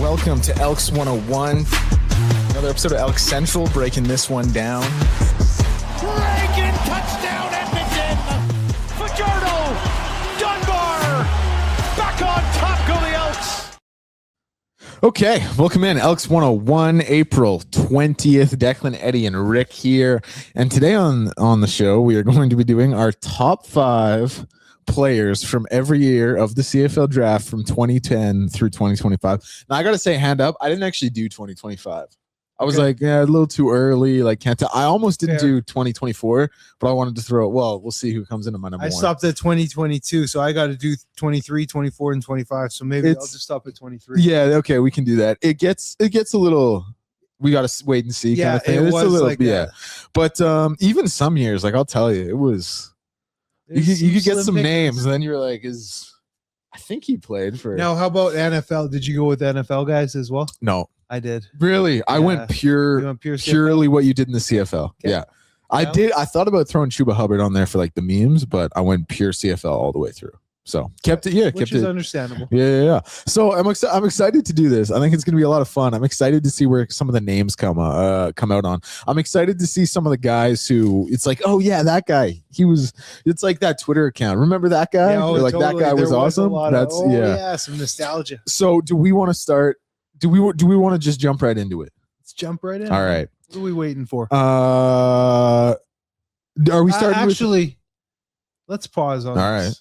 Welcome to Elks101. Another episode of Elks Central, breaking this one down. Reagan, touchdown Edmonton! Fajardo, Dunbar, back on top go the Elks! Okay, welcome in. Elks101, April 20th. Declan, Eddie, and Rick here. And today on the show, we are going to be doing our top 5 players from every year of the CFL draft from 2010 through 2025. Now, I got to say, hand up, I didn't actually do 2025. I was like, yeah, a little too early. Like, can't tell. I almost didn't do 2024, but I wanted to throw it. Well, we'll see who comes into my number one. I stopped at 2022, so I got to do 23, 24, and 25. So maybe I'll just stop at 23. Yeah, okay, we can do that. It gets a little. We got to wait and see. Yeah, kind of thing. it was a little, like yeah. But even some years, like I'll tell you, it was. You could get some names, and then you're like, I think he played for. Now, how about NFL? Did you go with NFL guys as well? No, I did. Really, I went purely what you did in the CFL. Okay. Yeah, I did. I thought about throwing Chuba Hubbard on there for like the memes, but I went pure CFL all the way through. So kept it. Yeah, which is understandable. Yeah. So I'm excited to do this. I think it's going to be a lot of fun. I'm excited to see where some of the names come out on. I'm excited to see some of the guys who it's like, oh yeah, that guy. It's like that Twitter account. Remember that guy? Yeah, like totally. That guy was awesome. That's some nostalgia. So do we want to start? Do we want to just jump right into it? Let's jump right in. All right. What are we waiting for? Are we starting? Actually, let's pause on. All this. Right.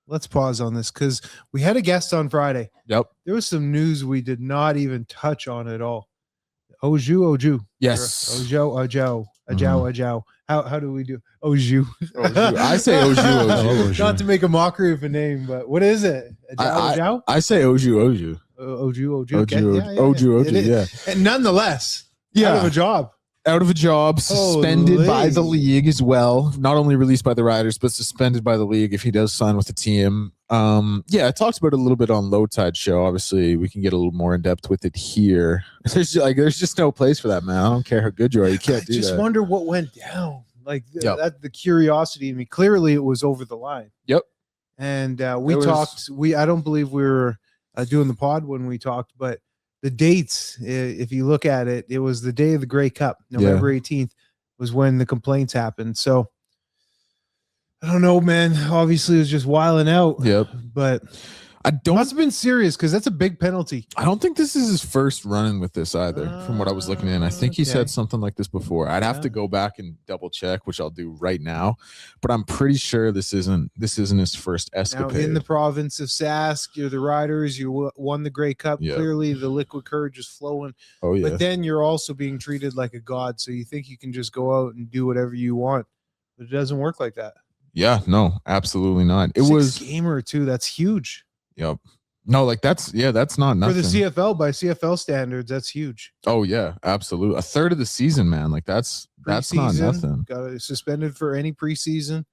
Let's pause on this because we had a guest on Friday. Yep. There was some news we did not even touch on at all. Oju. Yes. Ojo. How do we do? Oju. I say Oju. Not to make a mockery of a name, but what is it? I say Oju. Oju. Yeah. And nonetheless, out of a job, suspended by the league as well. Not only released by the Riders, but suspended by the league if he does sign with the team. I talked about it a little bit on Low Tide Show. Obviously, we can get a little more in depth with it here. There's just no place for that, man. I don't care how good you are. You can't do that. I just wonder what went down. Like the curiosity in me. Clearly, it was over the line. Yep. And we talked. I don't believe we were doing the pod when we talked, but the dates, if you look at it, it was the day of the Grey Cup, November 18th, was when the complaints happened. So I don't know, man. Obviously, it was just wilding out. Yep. But must have been serious because that's a big penalty. I don't think this is his first run-in with this either, from what I was looking in. I think he said something like this before. I'd have to go back and double check, which I'll do right now. But I'm pretty sure this isn't his first escapade. Now, in the province of Sask, you're the Riders. You won the Grey Cup. Yep. Clearly, the liquid courage is flowing. Oh yeah. But then you're also being treated like a god, so you think you can just go out and do whatever you want, but it doesn't work like that. Yeah, no, absolutely not. It was gamer too. That's huge. Yep. No, like that's not nothing. For the CFL, by CFL standards, that's huge. Oh yeah, absolutely. A third of the season, man. Like that's not nothing. Got to suspended for any preseason.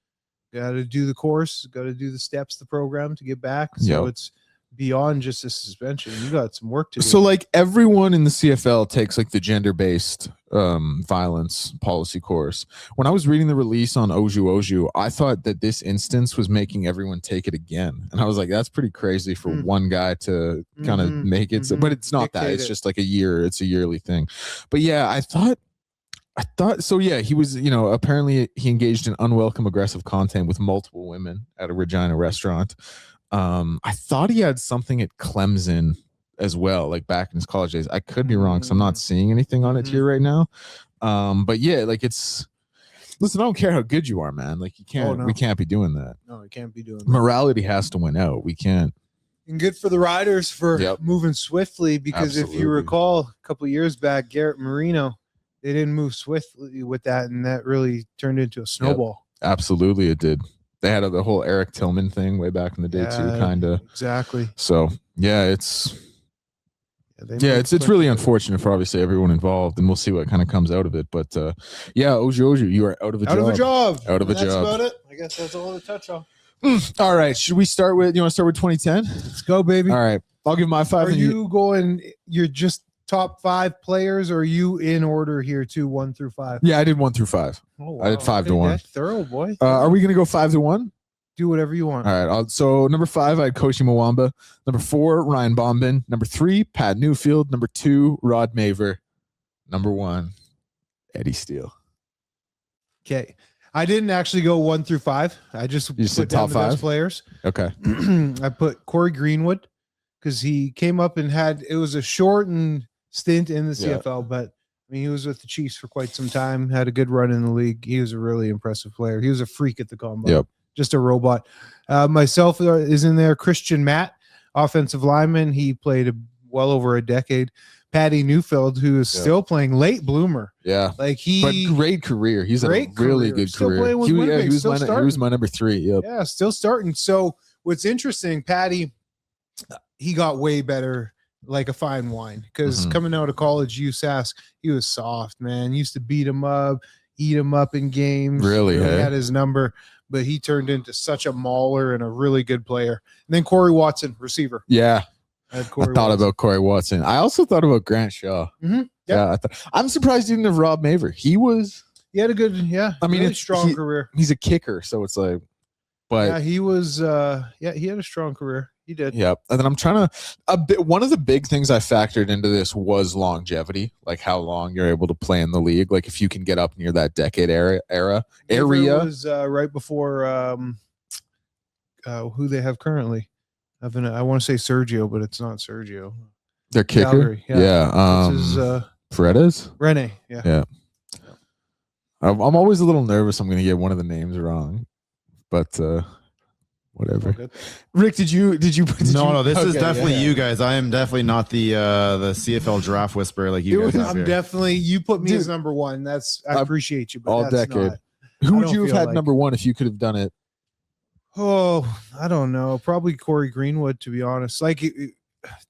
Got to do the course. Got to do the steps, the program to get back. So it's beyond just a suspension. You got some work to do. So like everyone in the CFL takes like the gender-based violence policy course. When I was reading the release on Oju, I thought that this instance was making everyone take it again. And I was like, that's pretty crazy for one guy to kind of make it. So, but it's not that. It's just like a yearly thing. But yeah, I thought so. Yeah, he was, apparently he engaged in unwelcome aggressive content with multiple women at a Regina restaurant. I thought he had something at Clemson as well, like back in his college days. I could be wrong, so I'm not seeing anything on it here right now. But yeah, like listen, I don't care how good you are, man. Like we can't be doing that. No, we can't be doing that. Morality has to win out. We can't. And good for the Riders for moving swiftly, because if you recall a couple of years back, Garrett Marino, they didn't move swiftly with that, and that really turned into a snowball. Absolutely, it did. They had the whole Eric Tillman thing way back in the day too, kind of. Exactly. So yeah, it's really unfortunate for obviously everyone involved, and we'll see what kind of comes out of it. But Oju, you are out of a job. That's about it. I guess that's all to touch on. All right, should we start with? You want to start with 2010? Let's go, baby. All right, I'll give my 5. Are you going? You're just top 5 players, or are you in order here too, 1 through 5? Yeah, I did 1 through 5. Oh, wow. I did 5 to 1. Thorough, boy. Are we gonna go 5 to 1? Do whatever you want. All right. So number 5, I had Koshi Mwamba. Number 4, Ryan Bombin. Number 3, Pat Newfield. Number 2, Rod Maver. Number 1, Eddie Steele. Okay. I didn't actually go 1 through 5. I just put down the best players. Okay. I put Corey Greenwood because he came up and it was a shortened stint in the CFL, but I mean, he was with the Chiefs for quite some time, had a good run in the league. He was a really impressive player. He was a freak at the combine. Yep. Just a robot. Myself is in there. Christian Matt, offensive lineman. He played well over a decade. Patty Newfield, who is still playing, late bloomer. Yeah. But great career. He's a really good still career. Playing with Winnipeg, He was my number 3. Yep. Yeah, still starting. So what's interesting, Patty, he got way better, like a fine wine, because coming out of college, USask, he was soft, man. Used to beat him up, eat him up in games. Really had his number, but he turned into such a mauler and a really good player. And then Corey Watson, receiver. Yeah. I thought about Corey Watson. I also thought about Grant Shaw. Mm-hmm. Yeah. I'm surprised you didn't have Rob Maver. He had a good, I mean, really strong career. He's a kicker, so it's like, but yeah, he was, he had a strong career. He did. Yeah. And then I'm trying to, one of the big things I factored into this was longevity, like how long you're able to play in the league. Like if you can get up near that decade area. It was right before who they have currently. I want to say Sergio, but it's not Sergio. Their kicker? Calgary, yeah. This is Paredes? Rene. Yeah. I'm always a little nervous I'm going to get one of the names wrong, but whatever. Rick, did you No, this is definitely you guys. I am definitely not the CFL draft whisperer like you guys. I'm definitely, you put me as number 1. I appreciate you, but all that's decade. Not, who would you have had number 1 if you could have done it? Oh, I don't know. Probably Corey Greenwood, to be honest. Like,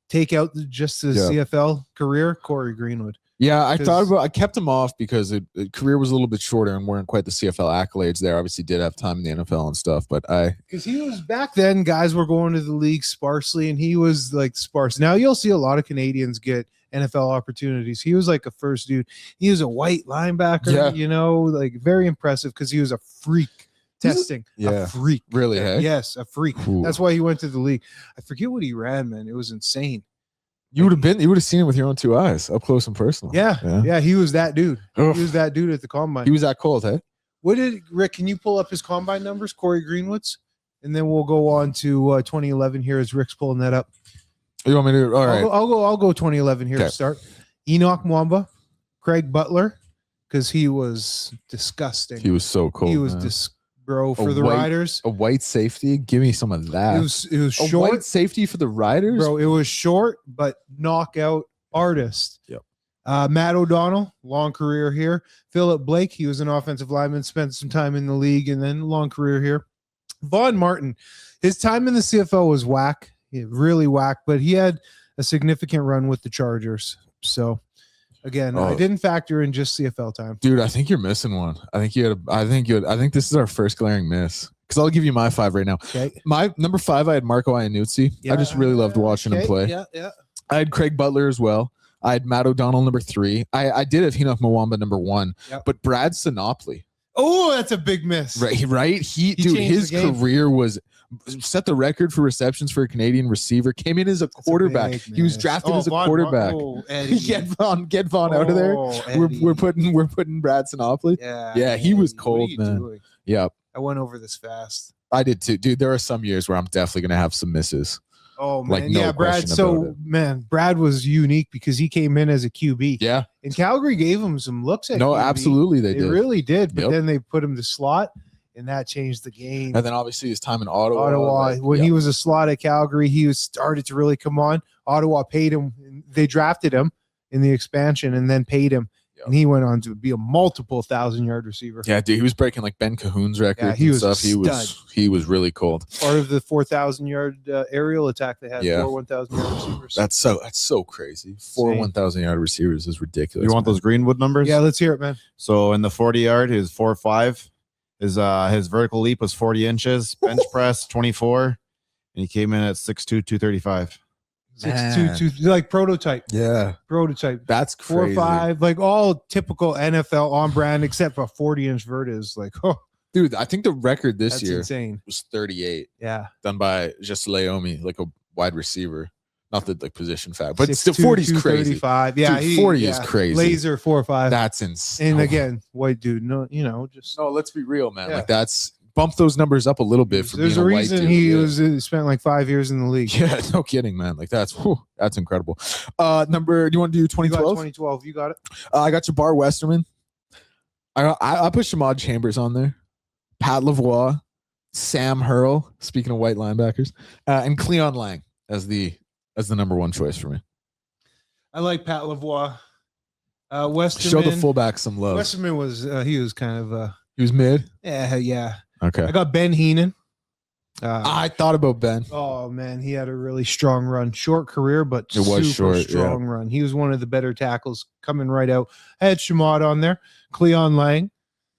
take out just the CFL career, Corey Greenwood. Yeah, I kept him off because the career was a little bit shorter and weren't quite the CFL accolades there. Obviously did have time in the NFL and stuff, but because he was back then, guys were going to the league sparsely and he was like sparse. Now you'll see a lot of Canadians get NFL opportunities. He was like a first dude. He was a white linebacker, like very impressive because he was a freak. Testing. A freak. Really? Hey? Yes, a freak. Ooh. That's why he went to the league. I forget what he ran, man. It was insane. You would have seen him with your own 2 eyes, up close and personal. Yeah. He was that dude. He was that dude at the combine. He was that cold, hey? Rick, can you pull up his combine numbers, Corey Greenwood's? And then we'll go on to 2011 here as Rick's pulling that up. You want me to? All right. I'll go 2011 here to start. Enoch Mwamba, Craig Butler, because he was disgusting. He was so cold. He was bro, for the Riders. A white safety? Give me some of that. It was short. A white safety for the Riders? Bro, it was short, but knockout artist. Yep. Matt O'Donnell, long career here. Philip Blake, he was an offensive lineman, spent some time in the league, and then long career here. Vaughn Martin, his time in the CFL was whack. Really whack, but he had a significant run with the Chargers. So, again, I didn't factor in just CFL time. Dude, I think you're missing one. I think this is our first glaring miss. Because I'll give you my 5 right now. Okay. My number 5, I had Marco Iannuzzi. I just really loved watching him play. Yeah. I had Craig Butler as well. I had Matt O'Donnell number 3. I did have Enoch Mwamba number 1. Yep. But Brad Sinopoli. Oh, that's a big miss. Right. His career was set the record for receptions for a Canadian receiver. Came in as a quarterback. He was drafted as a quarterback. Get Vaughn out of there. We're putting Brad Sinopoli. Yeah. He was cold, man. Doing? Yeah. I went over this fast. I did too, dude. There are some years where I'm definitely gonna have some misses. Oh man, Brad. So man, Brad was unique because he came in as a QB. Yeah, and Calgary gave him some looks at. No, QB. Absolutely, they really did. But then they put him to slot, and that changed the game. And then obviously his time in Ottawa. When he was a slot at Calgary, he started to really come on. Ottawa paid him. They drafted him in the expansion, and then paid him. And he went on to be a multiple 1,000-yard receiver. Yeah, dude, he was breaking like Ben Cahoon's record. Yeah, he was stuff. He was really cold. Part of the 4,000-yard aerial attack they had. 4 1,000-yard receivers. That's so crazy. 4 1,000-yard receivers is ridiculous. You want those Greenwood numbers? Yeah, let's hear it, man. So in the 40-yard, he was 4.5. His vertical leap was 40 inches. Bench press 24, and he came in at 6'2", 235. 6'2", like prototype. Yeah, prototype. That's crazy. 4.5, like all typical NFL on brand, except for 40-inch vert is like, Dude, I think the record this That's year insane. was 38, Yeah. done by just Leomi, like a wide receiver. Not the like position fact, but 6'2", still 40 is crazy. 235. Yeah, Dude, 40 is crazy. Laser 4.5. That's insane. And again, white dude. No, just no, let's be real, man. Yeah. Like that's bump those numbers up a little bit for there's being a a white reason dude. he Yeah. was spent like 5 years in the league. Yeah, no kidding, man. Like that's incredible. Do you want to do You got 2012? 2012. You got it. I got Jabbar Westerman. I put Shamad Chambers on there. Pat Lavoie, Sam Hurl. Speaking of white linebackers, and Cleon Lang as the number one choice for me. I like Pat Lavoie. Westerman. Show the fullback some love. Westerman was he was kind of He was mid. yeah. Okay. I got Ben Heenan. I thought about Ben. Oh man, he had a really strong run. Short career, but It was super short, strong run. He was one of the better tackles coming right out. I had Shamad on there. Cleon Lang,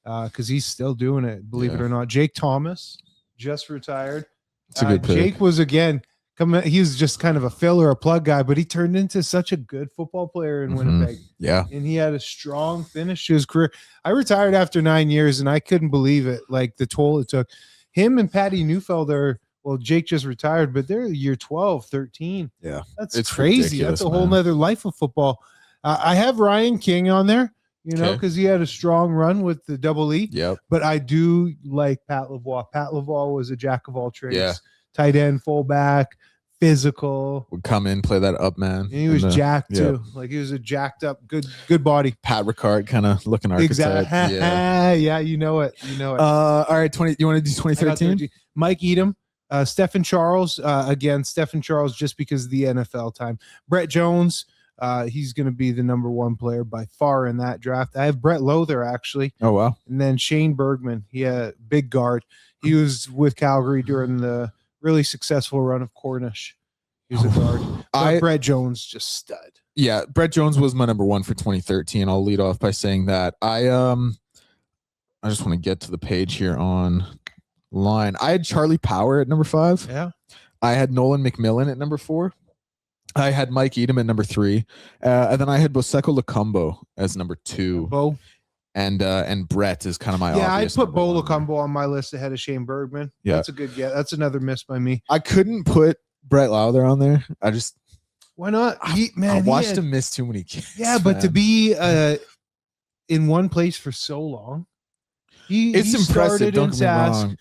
because he's still doing it, believe it or not. Jake Thomas, just retired. It's a good pick. Jake was again coming. He was just kind of a filler, a plug guy, but he turned into such a good football player in Winnipeg. Yeah. And he had a strong finish to his career. I retired after 9 years, and I couldn't believe it, like the toll it took. Him and Patty Neufeld are, well, Jake just retired, but they're year 12, 13. Yeah. That's It's crazy. ridiculous, That's a whole man. nother life of football. I have Ryan King on there, Okay. because he had a strong run with the double E. Yep. But I do like Pat Lavoie. Pat Lavoie was a jack of all trades. Yeah. Tight end, fullback, physical. Would come in, play that up man. And he was And, jacked yeah. too. Like he was a jacked up, good body. Pat Ricard kind of looking archetype. Exactly. Yeah. Yeah, you know it. You know it. All right, 20. You want to do I got 2013? 13. Mike Edom, Stephen Charles. Again, Stephen Charles just because of the NFL time. Brett Jones. He's going to be the number one player by far in that draft. I have Brett Lowther actually, Oh wow. and then Shane Bergman. He had big guard. He was with Calgary during the really successful run of Cornish. He was a guard. But Brett Jones just stud. Yeah, Brett Jones was my number one for 2013. I'll lead off by saying that I just want to get to the page here on line. I had Charlie Power at number 5. Yeah. I had Nolan McMillan at number 4. I had Mike Edom at number 3. And then I had Boseko Lacombo as number 2. Bo. And Brett is kind of my Yeah, I obvious put number Bo one. Lacombo on my list ahead of Shane Bergman. Yeah. That's a good get. That's another miss by me. I couldn't put Brett Lowther on there. Why not? I watched him miss too many games. Yeah, but to man. be in one place for so long, It's he impressive. started Don't in get me Sask wrong.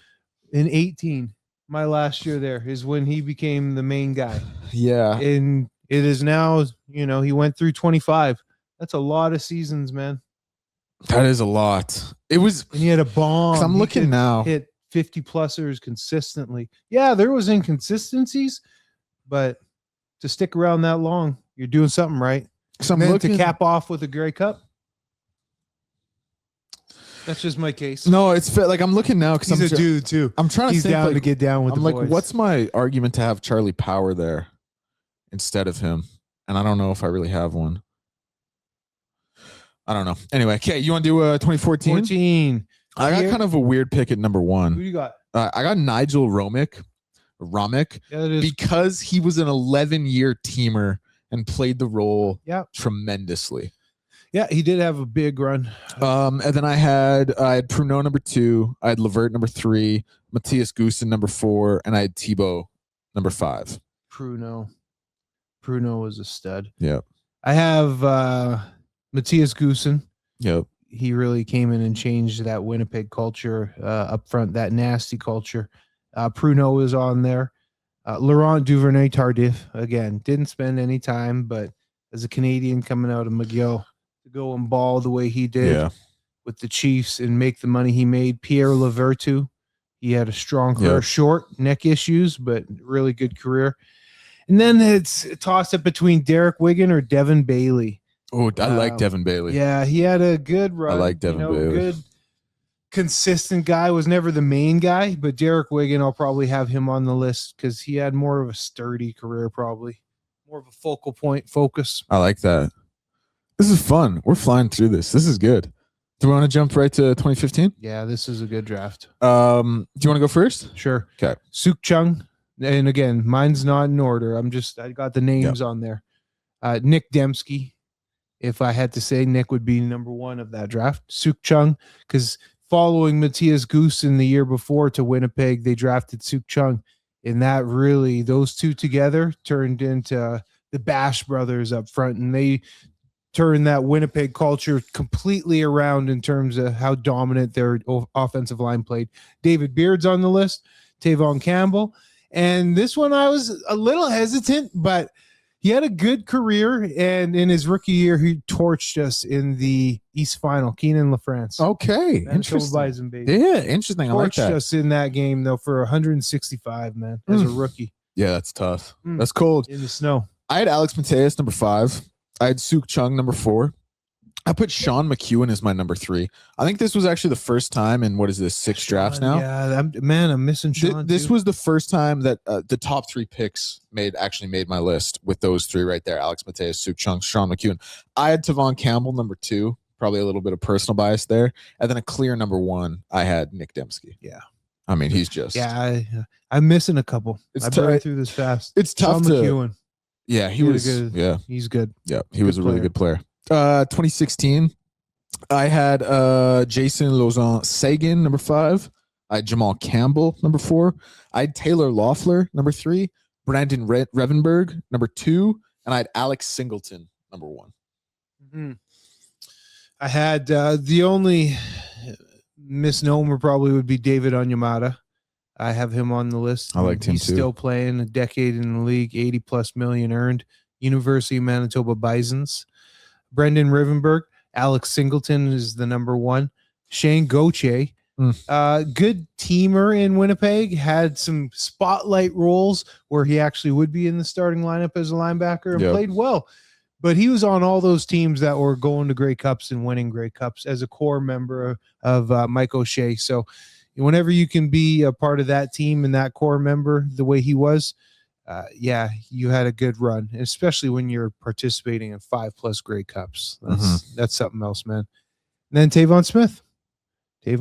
in 18. My last year there is when he became the main guy, Yeah. and it is now. He went through 25. That's a lot of seasons, man. That is a lot. It was. And he had a bomb. 'Cause I'm He looking could now. hit 50-plusers consistently. Yeah, there was inconsistencies, but to stick around that long, you're doing something right. So I'm And then looking to cap off with a Grey Cup. That's just my case. No, it's like I'm looking now because He's a dude too. I'm trying to He's think. down like, to get down with I'm the like, boys. what's my argument to have Charlie Power there instead of him? And I don't know if I really have one. I don't know. Anyway, okay, you want to do 2014? 14? I got Here? kind of a weird pick at number Who 1. you got? I got Nigel Romick Yeah, that is. because he was an 11-year teamer and played the role Yeah. tremendously. Yeah, he did have a big run. And then I had Pruneau number 2, I had Levert number 3, Matthias Goosen number 4, and I had Tebow number 5. Pruneau was a stud. Yep. I have Matthias Goosen. Yep. He really came in and changed that Winnipeg culture up front, that nasty culture. Pruneau was on there. Laurent Duvernay-Tardif, again, didn't spend any time, but as a Canadian coming out of McGill, to go and ball the way he did Yeah. with the Chiefs and make the money he made. Pierre Levertu, he had a strong career, Yep. short neck issues, but really good career. And then it's tossed up between Derek Wigan or Devin Bailey. Oh, I like Um, Devin Bailey. Yeah, he had a good run. like Devin Bailey. Good, consistent guy. Was never the main guy, but Derek Wigan, I'll probably have him on the list because he had more of a sturdy career, probably more of a focal point focus. I like that. This is fun. We're flying through this. This is good. Do we want to jump right to 2015? Yeah, this is a good draft. Do you want to go first? Sure. Okay. Suk Chung, and again, mine's not in order. I got the names on there. Nick Dembski. If I had to say, Nick would be number 1 of that draft. Suk Chung, because following Matthias Goosen the year before to Winnipeg, they drafted Suk Chung. And that really, those two together turned into the Bash brothers up front. And they turned that Winnipeg culture completely around in terms of how dominant their offensive line played. David Beard's on the list, Tavon Campbell. And this one I was a little hesitant, but he had a good career. And in his rookie year, he torched us in the East Final, Keenan LaFrance. Okay. Interesting. Bison, baby. Yeah, interesting. I like Torched that. us in that game, though, for 165, man, as a rookie. Yeah, that's tough. That's cold. In the snow. I had Alex Mateus, number 5. I had Suk Chung, number 4. I put Sean McEwen as my number 3. I think this was actually the first time in, 6 drafts now? Yeah, I'm missing Sean. This was the first time that the top 3 picks actually made my list with those 3 right there. Alex Mateus, Suk Chung, Sean McEwen. I had Tavon Campbell, number 2. Probably a little bit of personal bias there. And then a clear number 1, I had Nick Dembski. Yeah. I mean, he's just... Yeah, I'm missing a couple. I burned through this fast. It's tough Sean McEwen. Yeah, he was good. Yeah. He's good. Yeah, he was a really good player. 2016, I had Jason Lauzon Sagan, number 5. I had Jamal Campbell, number 4. I had Taylor Loeffler, number 3. Brandon Revenberg, number 2. And I had Alex Singleton, number 1. Mm-hmm. I had the only misnomer probably would be David Onyemata. I have him on the list. I liked him He's too. Still playing, a decade in the league, 80+ million earned. University of Manitoba Bisons. Brendan Rivenberg, Alex Singleton is the number 1. Shane Gauthier, good teamer in Winnipeg, had some spotlight roles where he actually would be in the starting lineup as a linebacker and played well. But he was on all those teams that were going to Grey Cups and winning Grey Cups as a core member of Mike O'Shea. So whenever you can be a part of that team and that core member the way he was, you had a good run, especially when you're participating in 5+ Grey Cups. That's something else, man. And then Tavon Smith. I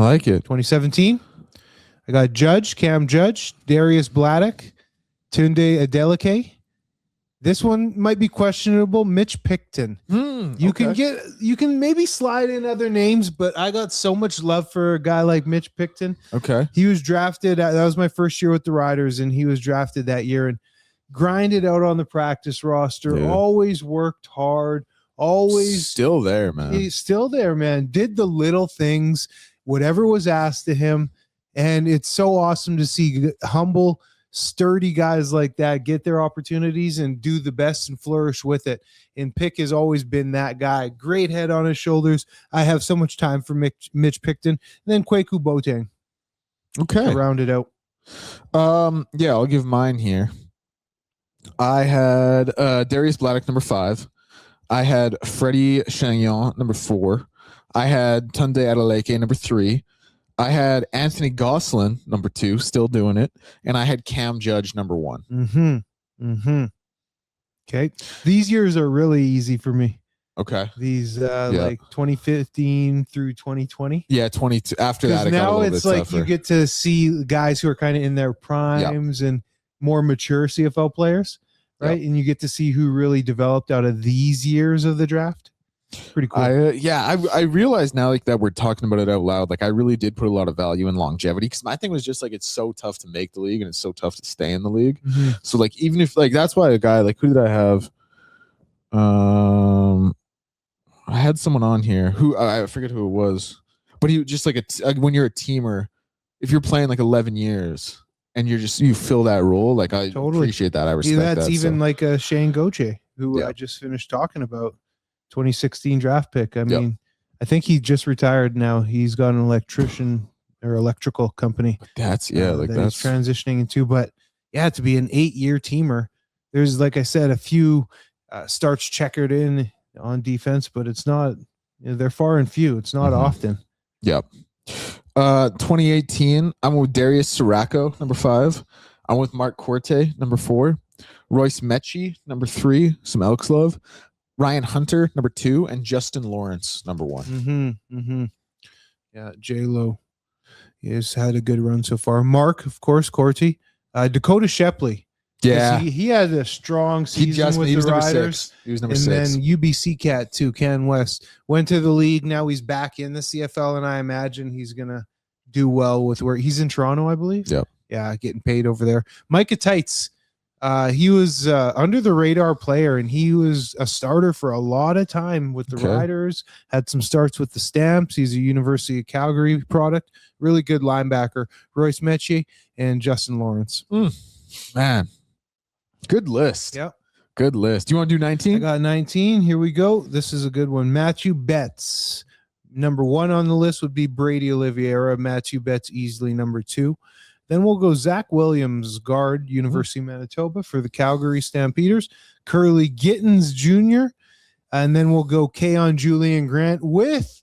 like it. 2017. I got Cam Judge, Darius Bladdock, Tunde Adeleke. This one might be questionable. Mitch Picton. You can maybe slide in other names, but I got so much love for a guy like Mitch Picton. Okay. He was drafted. That was my first year with the Riders, and he was drafted that year and grinded out on the practice roster. Yeah. Always worked hard. Always still there, man. He's still there, man. Did the little things, whatever was asked of him, and it's so awesome to see humble, sturdy guys like that get their opportunities and do the best and flourish with it. And Pick has always been that guy. Great head on his shoulders. I have so much time for Mitch Picton. And then Kwaku Boateng. Okay. To round it out. I'll give mine here. I had Darius Bladdock, number 5. I had Freddie Chagnon, number 4. I had Tunde Adeleke, number 3. I had Anthony Gosselin, number 2, still doing it. And I had Cam Judge, number 1. Okay. These years are really easy for me. Okay. These like 2015 through 2020. Yeah, 22. After that, it now got a little it's bit like tougher. You get to see guys who are kind of in their primes and more mature CFL players, right? And you get to see who really developed out of these years of the draft. Pretty cool. I realize now like that we're talking about it out loud. Like I really did put a lot of value in longevity because my thing was just like it's so tough to make the league and it's so tough to stay in the league. So like even if like that's why a guy like who did I have? I had someone on here who I forget who it was, but he just like when you're a teamer, if you're playing like 11 years and you fill that role, like I appreciate that. I respect that. That's even like a Shane Gauthier who I just finished talking about. 2016 draft pick. I mean, I think he just retired now. He's got an electrician or electrical company. That's he's transitioning into. But yeah, to be an 8-year teamer, there's like I said, a few starts checkered in on defense, but it's not. They're far and few. It's not often. Yep. 2018. I'm with Darius Siracco, number 5. I'm with Mark Corte, number 4. Royce Mechie, number 3. Some Elks love. Ryan Hunter, number 2, and Justin Lawrence, number 1. Yeah, J-Lo. He has had a good run so far. Mark, of course, Corty. Dakota Shepley. Yeah. He had a strong season with the Riders. He was number and 6. then UBC Cat too, Ken West, went to the league. Now he's back in the CFL, and I imagine he's going to do well with where he's in Toronto, I believe. Yep. Yeah, getting paid over there. Micah Tights, he was under the radar player, and he was a starter for a lot of time with the Riders, had some starts with the Stamps. He's a University of Calgary product, really good linebacker. Royce Metier and Justin Lawrence. Man, good list. Yep. Good list. Do you want to do 19? I got 19. Here we go. This is a good one. Matthew Betts. Number 1 on the list would be Brady Oliveira. Matthew Betts easily number 2. Then we'll go Zach Williams, guard, University of Manitoba for the Calgary Stampeders. Curly Gittins Jr. And then we'll go Keon Julian Grant with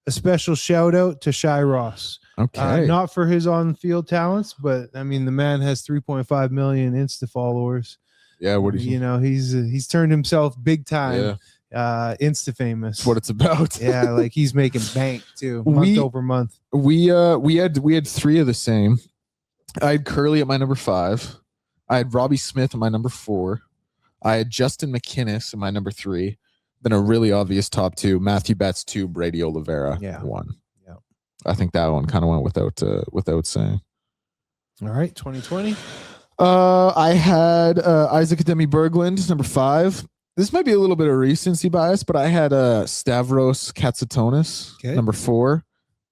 a special shout out to Shai Ross. Okay. Not for his on-field talents, but I mean, the man has 3.5 million Insta followers. Yeah, what do you know? He's turned himself big time. Yeah. Insta famous. That's what it's about. Yeah, like he's making bank too, month over month. We had 3 of the same. I had Curly at my number 5. I had Robbie Smith at my number 4. I had Justin McInnes at my number 3. Then a really obvious top 2, Matthew Betts 2, Brady Oliveira 1. Yeah. I think that one kind of went without saying. All right, 2020. I had Isaac Ademi Berglund, number 5. This might be a little bit of recency bias, but I had Stavros Katsatonis, number 4.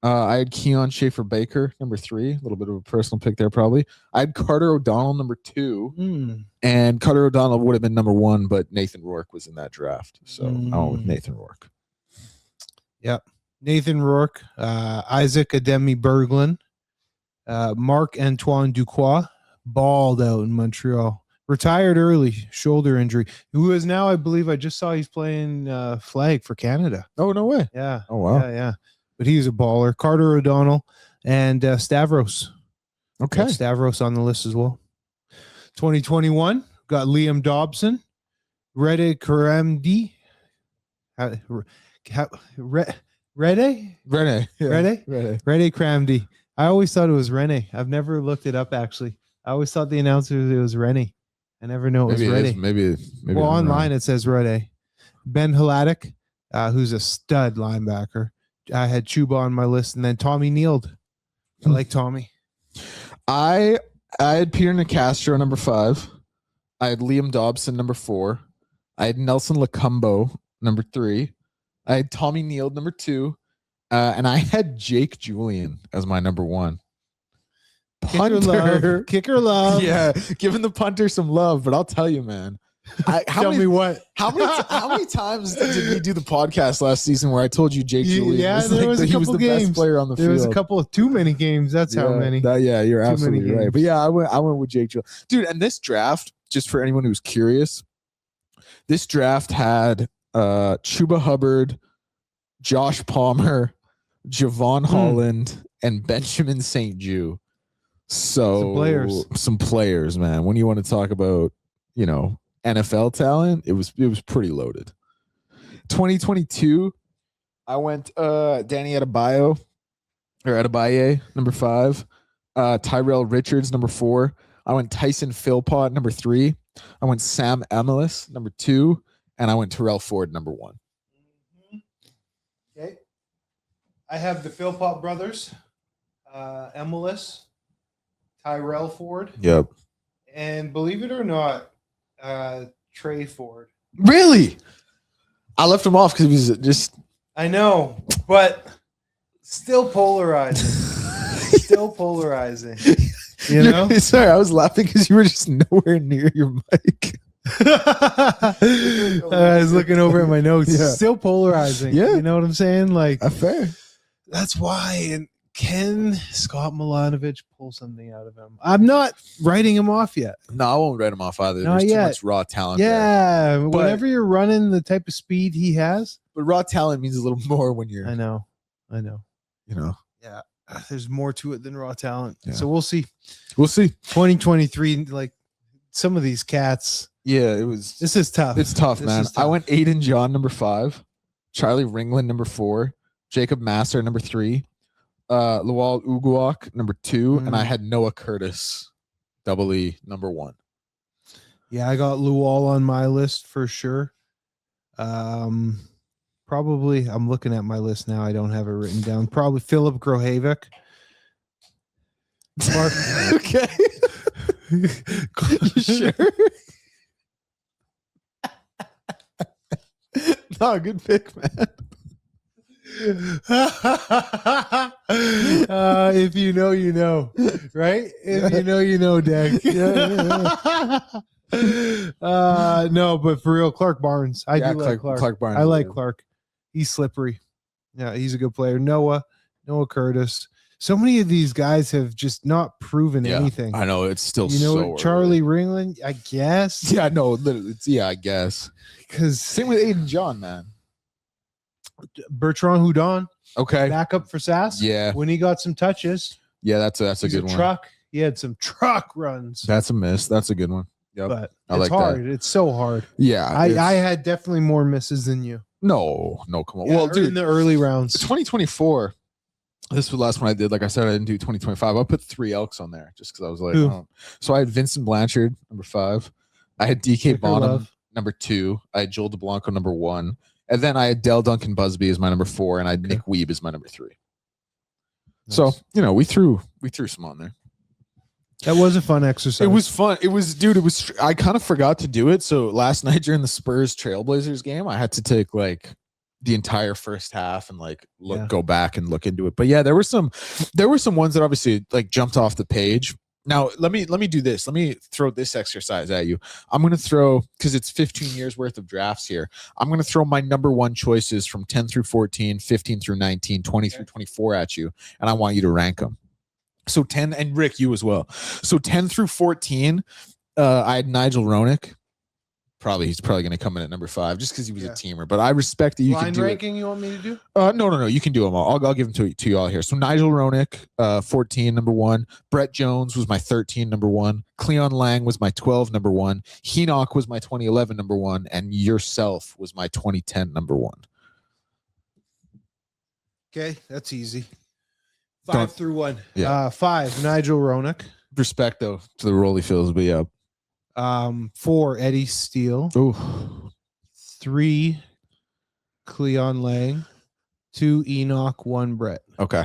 I had Keon Schaefer-Baker, number 3. A little bit of a personal pick there, probably. I had Carter O'Donnell, number 2. And Carter O'Donnell would have been number 1, but Nathan Rourke was in that draft. So I went with Nathan Rourke. Yep. Nathan Rourke, Isaac Ademi Berglund, Marc-Antoine Duquois, balled out in Montreal. Retired early, shoulder injury. Who is now, I believe, I just saw he's playing flag for Canada. Oh, no way. Yeah. Oh, wow. Yeah. But he's a baller. Carter O'Donnell and Stavros. Okay. Got Stavros on the list as well. 2021, got Liam Dobson, Rede Karamdi. Rede Kramdi. I always thought it was Rene. I've never looked it up, actually. I always thought the announcer it was Rene. I never know it was Rede. Maybe well, online it says Rede. Ben Hladek, who's a stud linebacker. I had Chuba on my list, and then Tommy Neild. I like Tommy. I had Peter Nicastro, number 5. I had Liam Dobson, number 4. I had Nelson Lacumbo, number 3. I had Tommy Neild, number 2. And I had Jake Julian as my number 1. Punter. Kicker love. Yeah, giving the punter some love, but I'll tell you, man. Tell me what? How many times did we do the podcast last season where I told you Jake Julian was a couple the games. best player on the field? There was a couple of too many games. That's how many. You're Too absolutely many right. games. But yeah, I went with Jake Julian. Dude, and this draft, just for anyone who's curious, this draft had Chuba Hubbard, Josh Palmer, Javon Holland, and Benjamin St. Jew. So some players, man. When you want to talk about, NFL talent, it was pretty loaded. 2022, I went Danny Adebayo, number 5. Tyrell Richards, number 4. I went Tyson Philpott, number 3. I went Sam Emilus, number 2. And I went Terrell Ford, number 1. Okay. I have the Philpott brothers, Emilus, Tyrell Ford. Yep. And believe it or not, Trey Ford. Really? I left him off because he was just... I know, but still polarizing. You know? Sorry, I was laughing because you were just nowhere near your mic. I was looking over at my notes. Yeah. Still polarizing. Yeah. You know what I'm saying? Like, Fair. that's why. And can Scott Milanovic pull something out of him? I'm not writing him off yet. No, I won't write him off either. Not There's yet. too much raw talent. Yeah. But- Whenever you're running the type of speed he has. But raw talent means a little more when you're, I know. Yeah. There's more to it than raw talent. Yeah. So we'll see. We'll see. 2023, like some of these cats. Yeah, it was. This is tough. It's tough, This man. is tough. I went Aiden John, number 5. Charlie Ringland, number 4. Jacob Master, number 3. Lawal Uguak, number 2. And I had Noah Curtis, double E, number 1. Yeah, I got Luol on my list for sure. Probably, I'm looking at my list now. I don't have it written down. Probably Philip Grohavik. Mark. Okay. You sure? No, good pick, man. If you know, you know, right? If you know, you know, Dag. No, but for real, Clark Barnes. I do like Clark. Barnes. I like Clark. He's slippery. Yeah, he's a good player. Noah Curtis. So many of these guys have just not proven anything. I know, it's still so Charlie Ringland, I guess. Yeah, no, literally, I guess. Because same with Aiden John, man. Bertrand Houdon. Okay. Back up for Sass. Yeah. When he got some touches. Yeah, that's a good one. Truck. He had some truck runs. That's a miss. That's a good one. Yep. But I it's like hard. that. It's so hard. Yeah. I had definitely more misses than you. No, come on. Yeah, well, dude, in the early rounds. 2024. This was the last one I did. Like I said, I didn't do 2025. I put 3 Elks on there just because I was like, oh. So I had Vincent Blanchard, number 5. I had DK Bonham, number 2. I had Joel DeBlanco, number 1. And then I had Dell Duncan Busby as my number 4, and I had Nick Weeb as my number 3. Nice. So, we threw some on there. That was a fun exercise. It was fun. It was, dude, I kind of forgot to do it. So last night during the Spurs Trailblazers game, I had to take like the entire first half and like go back and look into it. But yeah, there were some ones that obviously like jumped off the page. Now let me do this. Let me throw this exercise at you. I'm going to throw, because it's 15 years worth of drafts here. I'm going to throw my number 1 choices from 10 through 14, 15 through 19, 20 through 24 at you. And I want you to rank them. So 10, and Rick, you as well. So 10 through 14, I had Nigel Ronick. He's probably going to come in at number 5 just because he was a teamer. But I respect that you can do ranking. You want me to do? No. You can do them all. I'll give them to you all here. So Nigel Ronick, 14, number 1. Brett Jones was my 13, number 1. Cleon Lang was my 12, number 1. Henoch was my 2011, number 1. And yourself was my 2010, number 1. Okay, that's easy. 5 through 1. Yeah. 5, Nigel Ronick. Respect, though, to the role he fills, but yeah. 4, Eddie Steele. Ooh. 3, Cleon Lang. 2, Enoch. 1, Brett. Okay.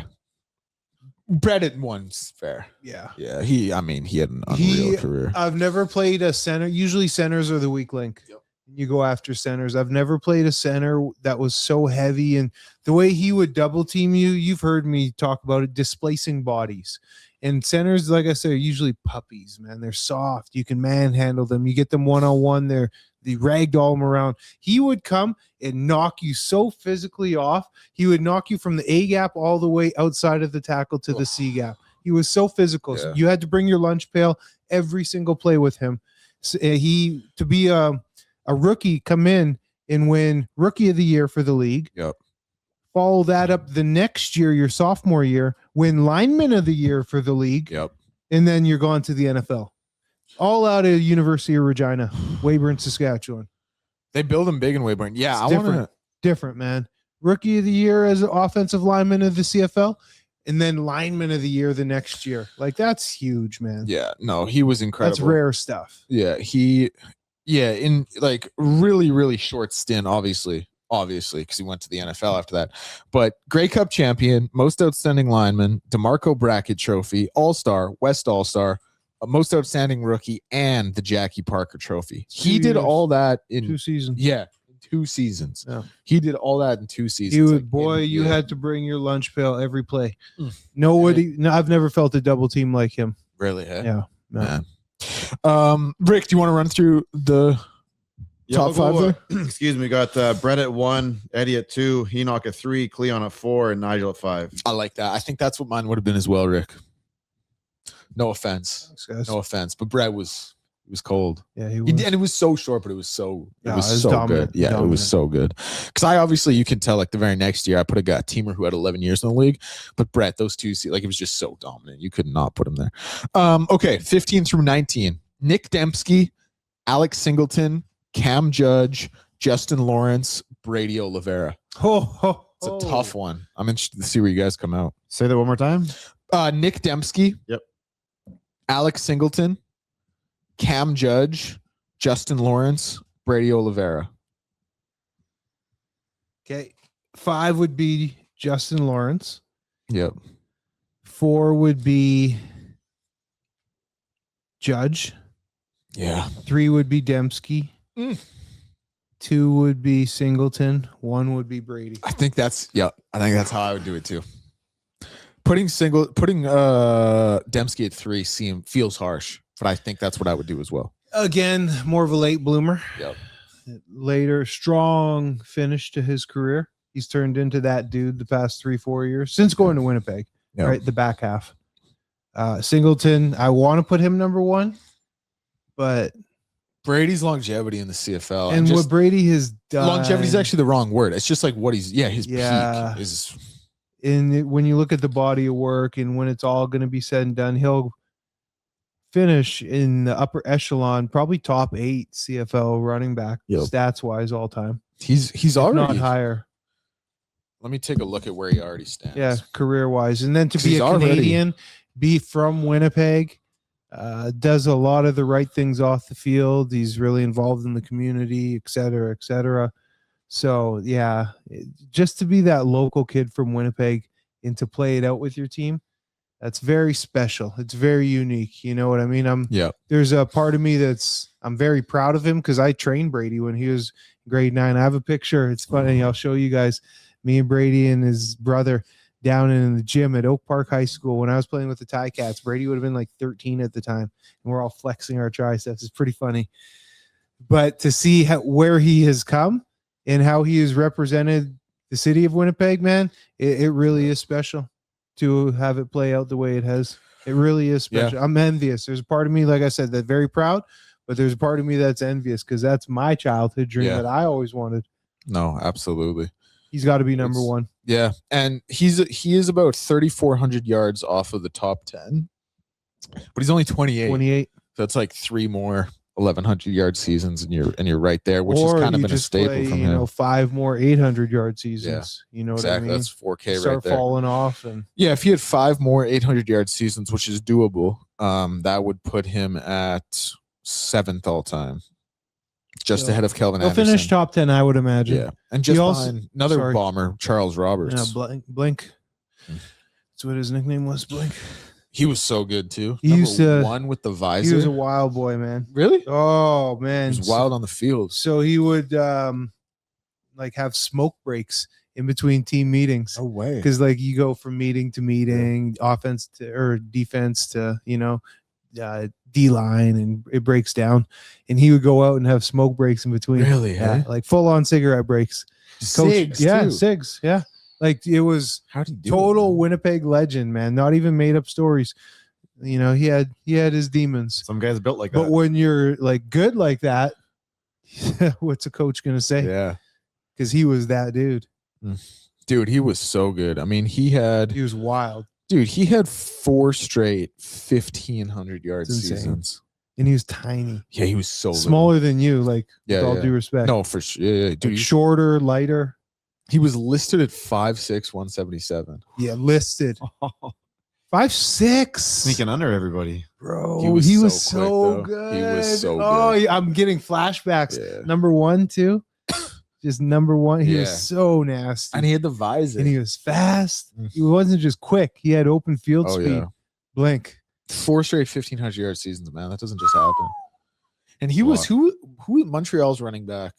Brett at 1's fair. Yeah. Yeah. He had an unreal career. I've never played a center. Usually centers are the weak link. Yep. You go after centers. I've never played a center that was so heavy, and the way he would double team you, you've heard me talk about it, displacing bodies. And centers, like I said, are usually puppies, man. They're soft. You can manhandle them. You get them one-on-one. They ragdoll them around. He would come and knock you so physically off. He would knock you from the A gap all the way outside of the tackle to the C gap. He was so physical. Yeah. So you had to bring your lunch pail every single play with him. So to be a rookie, come in and win Rookie of the Year for the league. Yep. Follow that up the next year, your sophomore year, win Lineman of the Year for the league. Yep. And then you're going to the NFL. All out of University of Regina, Weyburn, Saskatchewan. They build them big in Weyburn. Yeah, it's different, man. Rookie of the Year as an offensive lineman of the CFL, and then Lineman of the Year the next year. Like, that's huge, man. Yeah, no, he was incredible. That's rare stuff. Yeah, in like really, really short stint, obviously, because he went to the NFL after that. But Grey Cup champion, most outstanding lineman, DeMarco Brackett Trophy, All-Star, West All-Star, most outstanding rookie, and the Jackie Parker Trophy. He did all that in 2 seasons. Yeah, 2 seasons. Yeah. He did all that in 2 seasons. You had to bring your lunch pail every play. I've never felt a double team like him. Really? Huh? Yeah. No. Man. Rick, do you want to run through the top 5 there? Excuse me. Got Brett at 1, Eddie at 2, Henoch at 3, Cleon at 4, and Nigel at 5. I like that. I think that's what mine would have been as well, Rick. No offense. Thanks, guys. No offense. But Brett was cold. Yeah, he was. And it was so short, but it was so dominant, good. Yeah, dominant. It was so good. Because I obviously, you can tell, like the very next year, I put a teamer who had 11 years in the league. But Brett, those 2, like it was just so dominant. You could not put him there. Okay, 15 through 19. Nick Dembski, Alex Singleton, Cam Judge, Justin Lawrence, Brady Oliveira. It's a tough one. I'm interested to see where you guys come out. Say that one more time. Nick Dembski. Yep. Alex Singleton, Cam Judge, Justin Lawrence, Brady Oliveira. Okay. 5 would be Justin Lawrence. Yep. 4 would be Judge. Yeah. 3 would be Dembski. Mm. 2 would be Singleton. 1 would be Brady. I think that's how I would do it too. Putting Dembski at 3 feels harsh, but I think that's what I would do as well. Again, more of a late bloomer. Yep. Later, strong finish to his career. He's turned into that dude the past 3-4 years since going to Winnipeg. Yep. Right, the back half. Singleton, I want to put him number 1, but Brady's longevity in the CFL and what Brady has done. Longevity is actually the wrong word. It's just like what his peak is. When you look at the body of work and when it's all going to be said and done, he'll finish in the upper echelon, probably top 8 CFL running back stats wise all time. He's already not higher. Let me take a look at where he already stands. Yeah, career wise, and then to be a Canadian, be from Winnipeg, does a lot of the right things off the field. He's really involved in the community, et cetera, et cetera. So yeah, just to be that local kid from Winnipeg and to play it out with your team, that's very special. It's very unique. You know what I mean? There's a part of me I'm very proud of him because I trained Brady when he was grade 9. I have a picture. It's funny. I'll show you guys. Me and Brady and his brother down in the gym at Oak Park High School when I was playing with the Ticats. Brady would have been like 13 at the time, and we're all flexing our triceps. It's pretty funny. But to see where he has come and how he has represented the city of Winnipeg, man, it really is special to have it play out the way it has. It really is special. Yeah. I'm envious. There's a part of me, like I said, that's very proud, but there's a part of me that's envious because that's my childhood dream that I always wanted. No, absolutely. He's got to be number 1. Yeah, and he is about 3,400 yards off of the top 10, but he's only 28. 28. So it's like 3 more 1,100 yard seasons, and you're right there, which has kind of been a staple from him. 5 more 800 yard seasons. Yeah, you know exactly. What I mean? That's 4K Start right there. Falling off, and if he had 5 more 800 yard seasons, which is doable, that would put him at 7th all time. Just ahead of Kelvin Anderson. He'll finish top 10, I would imagine. Yeah. And just behind another bomber, Charles Roberts. Yeah, Blink. That's what his nickname was, Blink. He was so good, too. He used to 1 with the visor. He was a wild boy, man. Really? Oh, man. He was wild on the field. So he would have smoke breaks in between team meetings. No way. Because you go from meeting to meeting, offense to or defense to, D-line, and it breaks down, and he would go out and have smoke breaks in between. Really? Yeah, like full-on cigarette breaks. Cigs, cigs. Yeah, it was total Winnipeg legend, man. Not even made up stories. He had his demons. Some guys built like that. But when you're good like that, what's a coach gonna say? Yeah, because he was that dude. Dude, he was so good. I mean, he was wild. Dude, he had 4 straight 1,500 yard seasons. And he was tiny. Yeah, he was so smaller than you, with all due respect. No, for sure. Yeah, dude, shorter, lighter. He was listed at 5'6", 177. Yeah, listed. 5'6". Sneaking under everybody. Bro, he was so good. He was so good. Oh, I'm getting flashbacks. Yeah. Number 1, too. Just number 1. He was so nasty. And he had the visor. And he was fast. He wasn't just quick. He had open field speed. Yeah. Blink. 4 straight 1,500 yard seasons, man. That doesn't just happen. And he was who Montreal's running back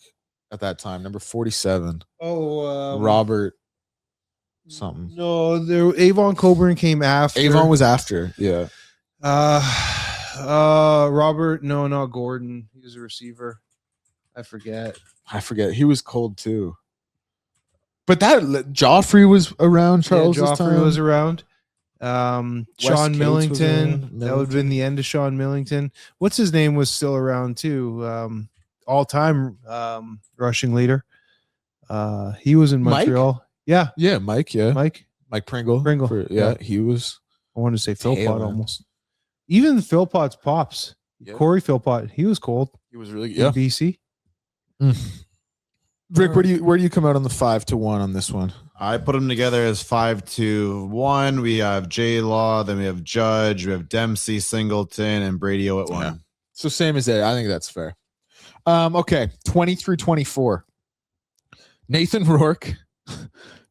at that time, number 47. Oh, Robert something. No, Avon Coburn came after. Avon was after. Yeah. Robert. No, not Gordon. He was a receiver. I forget. He was cold too. But that Joffrey was around. Charles Joffrey was around. Sean Millington. That would have been the end of Sean Millington. What's his name was still around too. All-time rushing leader. He was in Montreal. Mike? Yeah. Yeah, Mike. Yeah. Mike Pringle. He was. I wanted to say Philpott almost. Even Philpott's pops. Yeah. Corey Philpott. He was cold. He was really good. In BC. Rick, where do you come out on the 5-1 on this one? I put them together as 5-1. We have J Law, then we have Judge, we have Dempsey, Singleton, and Brady at 1. Yeah. So same as that. I think that's fair. Okay, 20 through 24. Nathan Rourke,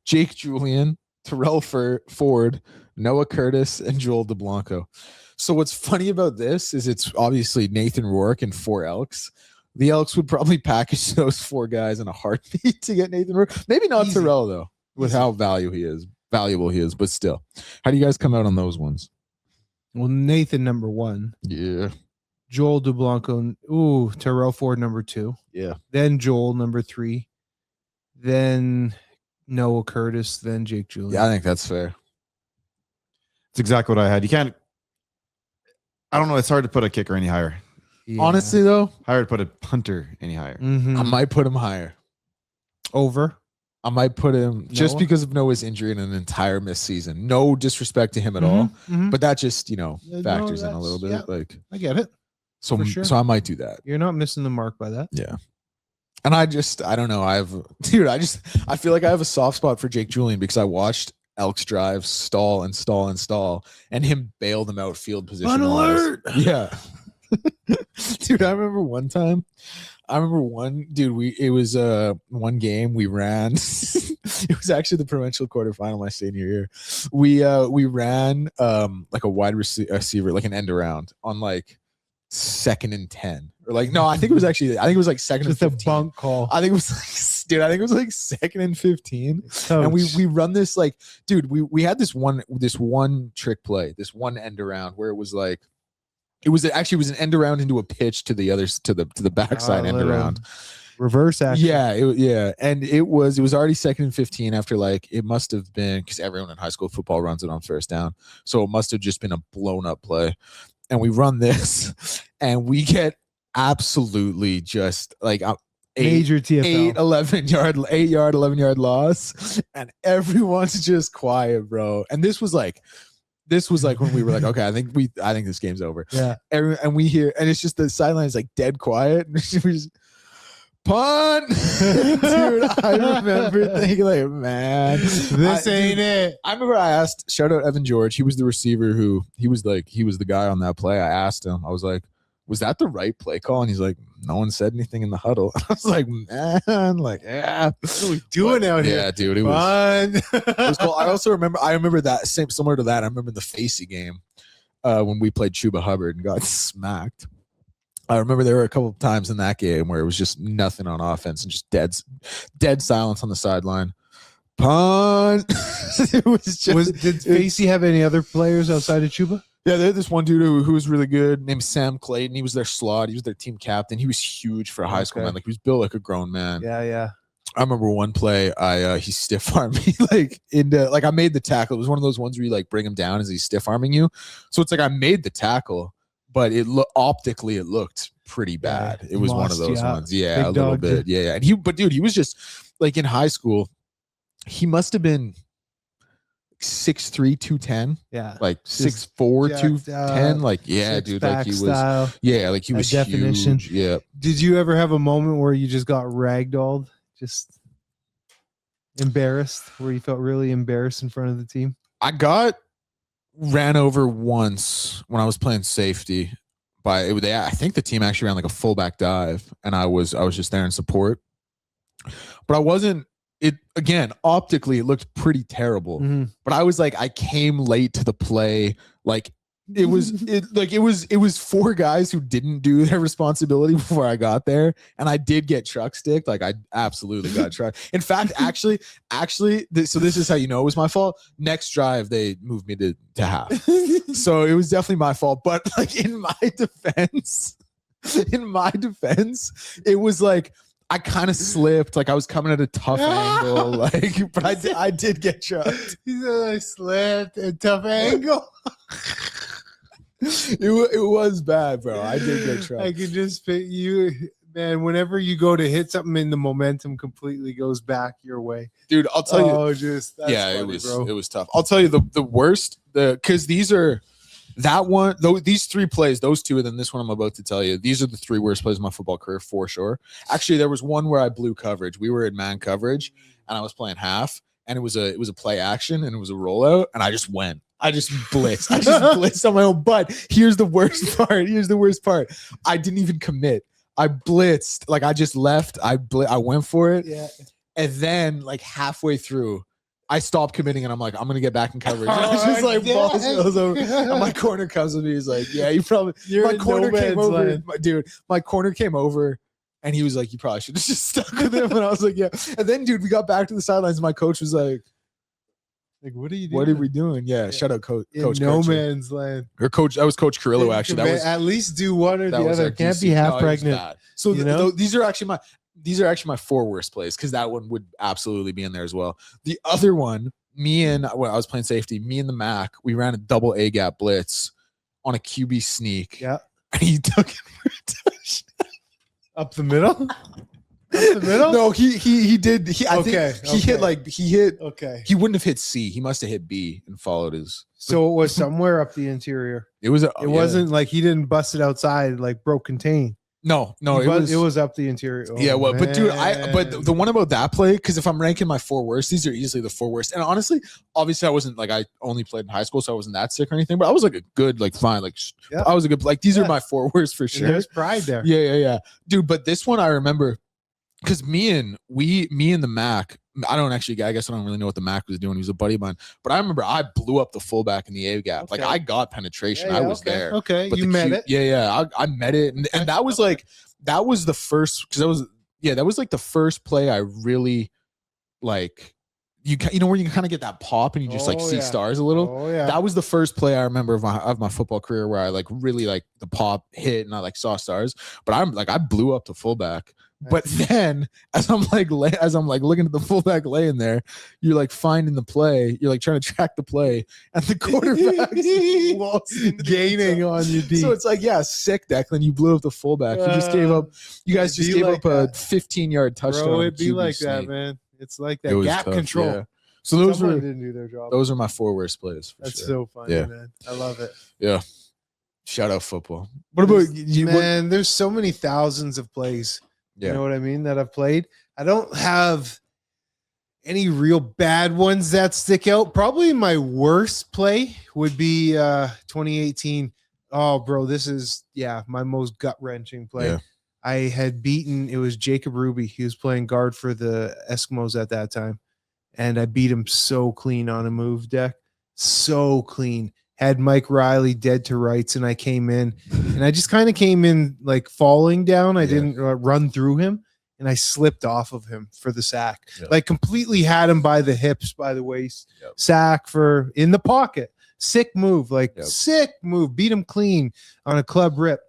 Jake Julian, Terrell Ford, Noah Curtis, and Joel DeBlanco. So what's funny about this is it's obviously Nathan Rourke and 4 Elks. The Elks would probably package those 4 guys in a heartbeat to get Nathan Rourke. Maybe not Easy. Terrell though, with how valuable he is, but still. How do you guys come out on those ones? Well, Nathan number 1. Yeah. Joel DeBlanco. Terrell Ford number 2. Yeah. Then Joel number 3. Then Noah Curtis. Then Jake Julian. Yeah, I think that's fair. It's exactly what I had. You can't. I don't know. It's hard to put a kicker any higher. Yeah. Honestly, though, Hard to put a punter any higher. Mhm. I might put him higher. Over. I might put him just Noah? because of Noah's injury in an entire missed season. No disrespect to him at all, Mhm. but that just Yeah, no, factors in a little bit. yeah. Like I get it. so, for sure. so I might do that. You're not missing the mark by that. Yeah. And I don't know. I feel like I have a soft spot for Jake Julian because I watched Elks drive stall and him bail them out field position. Fun alert! Yeah. Dude, I remember one game we ran. It was actually the provincial quarterfinal my senior year. We ran like a wide receiver, like an end around on like 2nd and 10. Or like no, I think it was like 2nd Just and a 15. bunk call. I think it was like, dude, I think it was like 2nd and 15. Coach. And we run this like, dude, we had this one trick play, this one end around where it was like, it was an end around into a pitch to the other to the backside end around. Reverse action. Yeah, and it was already 2nd and 15 after like it must have been because everyone in high school football runs it on first down, so it must have just been a blown up play. And we run this, and we get absolutely just like Major TFL. 8 yard 11 yard loss, and everyone's just quiet, bro. And this was like when we were like, okay, I think this game's over. Yeah. And we hear, and it's just the sideline is like dead quiet. We just punt. Dude, I remember thinking like, man, This ain't it. I remember I asked, shout out Evan George. He was the receiver he was the guy on that play. I asked him, I was like, was that the right play call? And he's like, no one said anything in the huddle. I was like, man, like, yeah. What are we doing out here? Yeah, dude, it was Fun. it was cool. I remember that similar to that. I remember the Facey game when we played Chuba Hubbard and got smacked. I remember there were a couple of times in that game where it was just nothing on offense and just dead silence on the sideline. Punt. It was just. Did Facey have any other players outside of Chuba? Yeah, they had this one dude who was really good named Sam Clayton. He was their slot. He was their team captain. He was huge for a high school man. Like he was built like a grown man. Yeah. I remember one play, he stiff armed me like I made the tackle. It was one of those ones where you like bring him down as he's stiff arming you. So it's like I made the tackle, but optically it looked pretty bad. It was one of those ones. Yeah, Big a little dog, bit. dude. Yeah. And he was just like in high school, he must have been 6'3", 210. Yeah. Like Just 6'4", jacked 210. Like, yeah, dude. Like he was style. yeah, like he was definition. huge. Yeah. Did you ever have a moment where you just got ragdolled? Just embarrassed, where you felt really embarrassed in front of the team? I got ran over once when I was playing safety I think the team actually ran like a fullback dive, and I was just there in support. But I wasn't. It again, optically, it looked pretty terrible. Mm-hmm. But I was like, I came late to the play. Like it was 4 guys who didn't do their responsibility before I got there, and I did get truck sticked. Like I absolutely got truck. In fact, actually, so this is how you know it was my fault. Next drive, they moved me to half, so it was definitely my fault. But like in my defense, it was like. I kind of slipped, like I was coming at a tough angle, like, but I did get trucked. He said I slipped at a tough angle. It was bad, bro. I did get trucked. I could just fit you, man. Whenever you go to hit something, and the momentum completely goes back your way, dude. I'll tell you. That's yeah, funny, it was tough. I'll tell you the worst, because these are. That one, though, these 3 plays, those 2, and then this one I'm about to tell you, these are the 3 worst plays of my football career for sure. Actually, there was one where I blew coverage. We were in man coverage, and I was playing half, and it was a play action, and it was a rollout, and I just went. I just blitzed. I just blitzed on my own. But here's the worst part. I didn't even commit. I blitzed. Like I just left. I went for it. Yeah. And then like halfway through, I stopped committing and I'm like, I'm going to get back in coverage. Oh, I was just like, yeah. balls goes over. And my corner comes with me. He's like, yeah, You're my in corner no came man's over. land. Dude, my corner came over and he was like, you probably should have just stuck with him. And I was like, yeah. And then, dude, we got back to the sidelines. And my coach was like, what are you doing? what are we doing? Yeah. Shout out Coach. In Coach no Kircher. man's land. Or Coach, that was Coach Carrillo, actually. That was at least do one or that the was other. our Can't DC. be half No, it was pregnant. bad. So You know? these are actually my 4 worst plays because that one would absolutely be in there as well. The other one, I was playing safety. Me and the Mac, we ran a double A gap blitz on a QB sneak. Yeah. And he took it for a touchdown. Up the middle? Up the middle? No, he did. I think he hit. Okay. He wouldn't have hit C. He must have hit B and followed his. So it was somewhere up the interior. It was. It wasn't like he didn't bust it outside, like broke contain. No, it was up the interior. Oh, yeah, well, but dude, man. the one about that play, because if I'm ranking my 4 worst, these are easily the 4 worst. And honestly, obviously, I wasn't like I only played in high school, so I wasn't that sick or anything. But I was like a good, like fine, like Yeah. I was a good, like these are Yeah. my 4 worst for And sure. there's pride there. Yeah, dude. But this one I remember because me and the Mac. I guess I don't really know what the Mac was doing. He was a buddy of mine, but I remember I blew up the fullback in the A gap. Okay. Like I got penetration. Yeah, I was okay. there. Okay, But you met it. Yeah. I met it, and that was like that was the first because that was like the first play I really like. You know where you can kind of get that pop and you just like see stars a little. Oh yeah. That was the first play I remember of my football career where I like really like the pop hit and I like saw stars. But I blew up the fullback. But then as I'm like looking at the fullback laying there, you're like finding the play, you're like trying to track the play, and the quarterback's gaining on you deep. So it's like, yeah, sick, Declan. You blew up the fullback. You just gave up. You guys just gave up a 15-yard touchdown. Bro, it'd be QB like sneak. that, man. It's like that It was gap tough, control. yeah. So those Someone were didn't do their job. those are my 4 worst plays. For That's sure. so funny, Yeah. man. I love it. Yeah. Shout out football. What about you? Man, there's so many thousands of plays. Yeah. You know what I mean? That I've played. I don't have any real bad ones that stick out. Probably my worst play would be 2018. Oh, bro, this is my most gut-wrenching play. Yeah. I had beaten, it was Jacob Ruby. He was playing guard for the Eskimos at that time. And I beat him so clean on a move deck. So clean. Had Mike Riley dead to rights, and I came in. And I just kind of came in like falling down. I didn't run through him, and I slipped off of him for the sack. Yep. Like completely had him by the hips, by the waist. Yep. Sack for in the pocket. Sick move, sick move. Beat him clean on a club rip.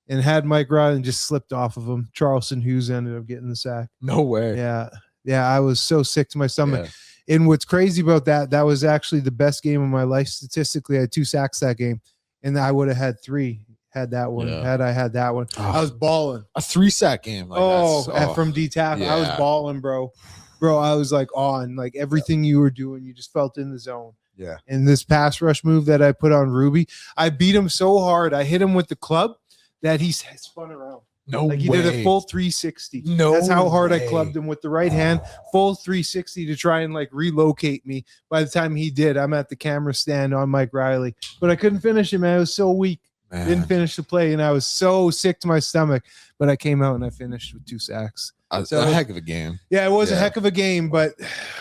And had Mike Riley and just slipped off of him. Charleston Hughes ended up getting the sack. No way. Yeah, I was so sick to my stomach. Yeah. And what's crazy about that was actually the best game of my life. Statistically, I had 2 sacks that game. And I would have had 3 had that one. Yeah. Had I had that one. Oh, I was balling. a 3-sack game. Like From D-Tap. I was Yeah. balling, bro. Bro, I was like on. Like everything you were doing, you just felt in the zone. Yeah. And this pass rush move that I put on Ruby, I beat him so hard. I hit him with the club that he spun around. No Like he way. did a full 360. No That's how hard way. I clubbed him with the right hand, full 360 to try and like relocate me. By the time he did, I'm at the camera stand on Mike Riley, but I couldn't finish him, man. I was so weak. Man. Didn't finish the play, and I was so sick to my stomach. But I came out and I finished with 2 sacks. A So- heck of a game. Yeah, it was a Yeah. heck of a game, but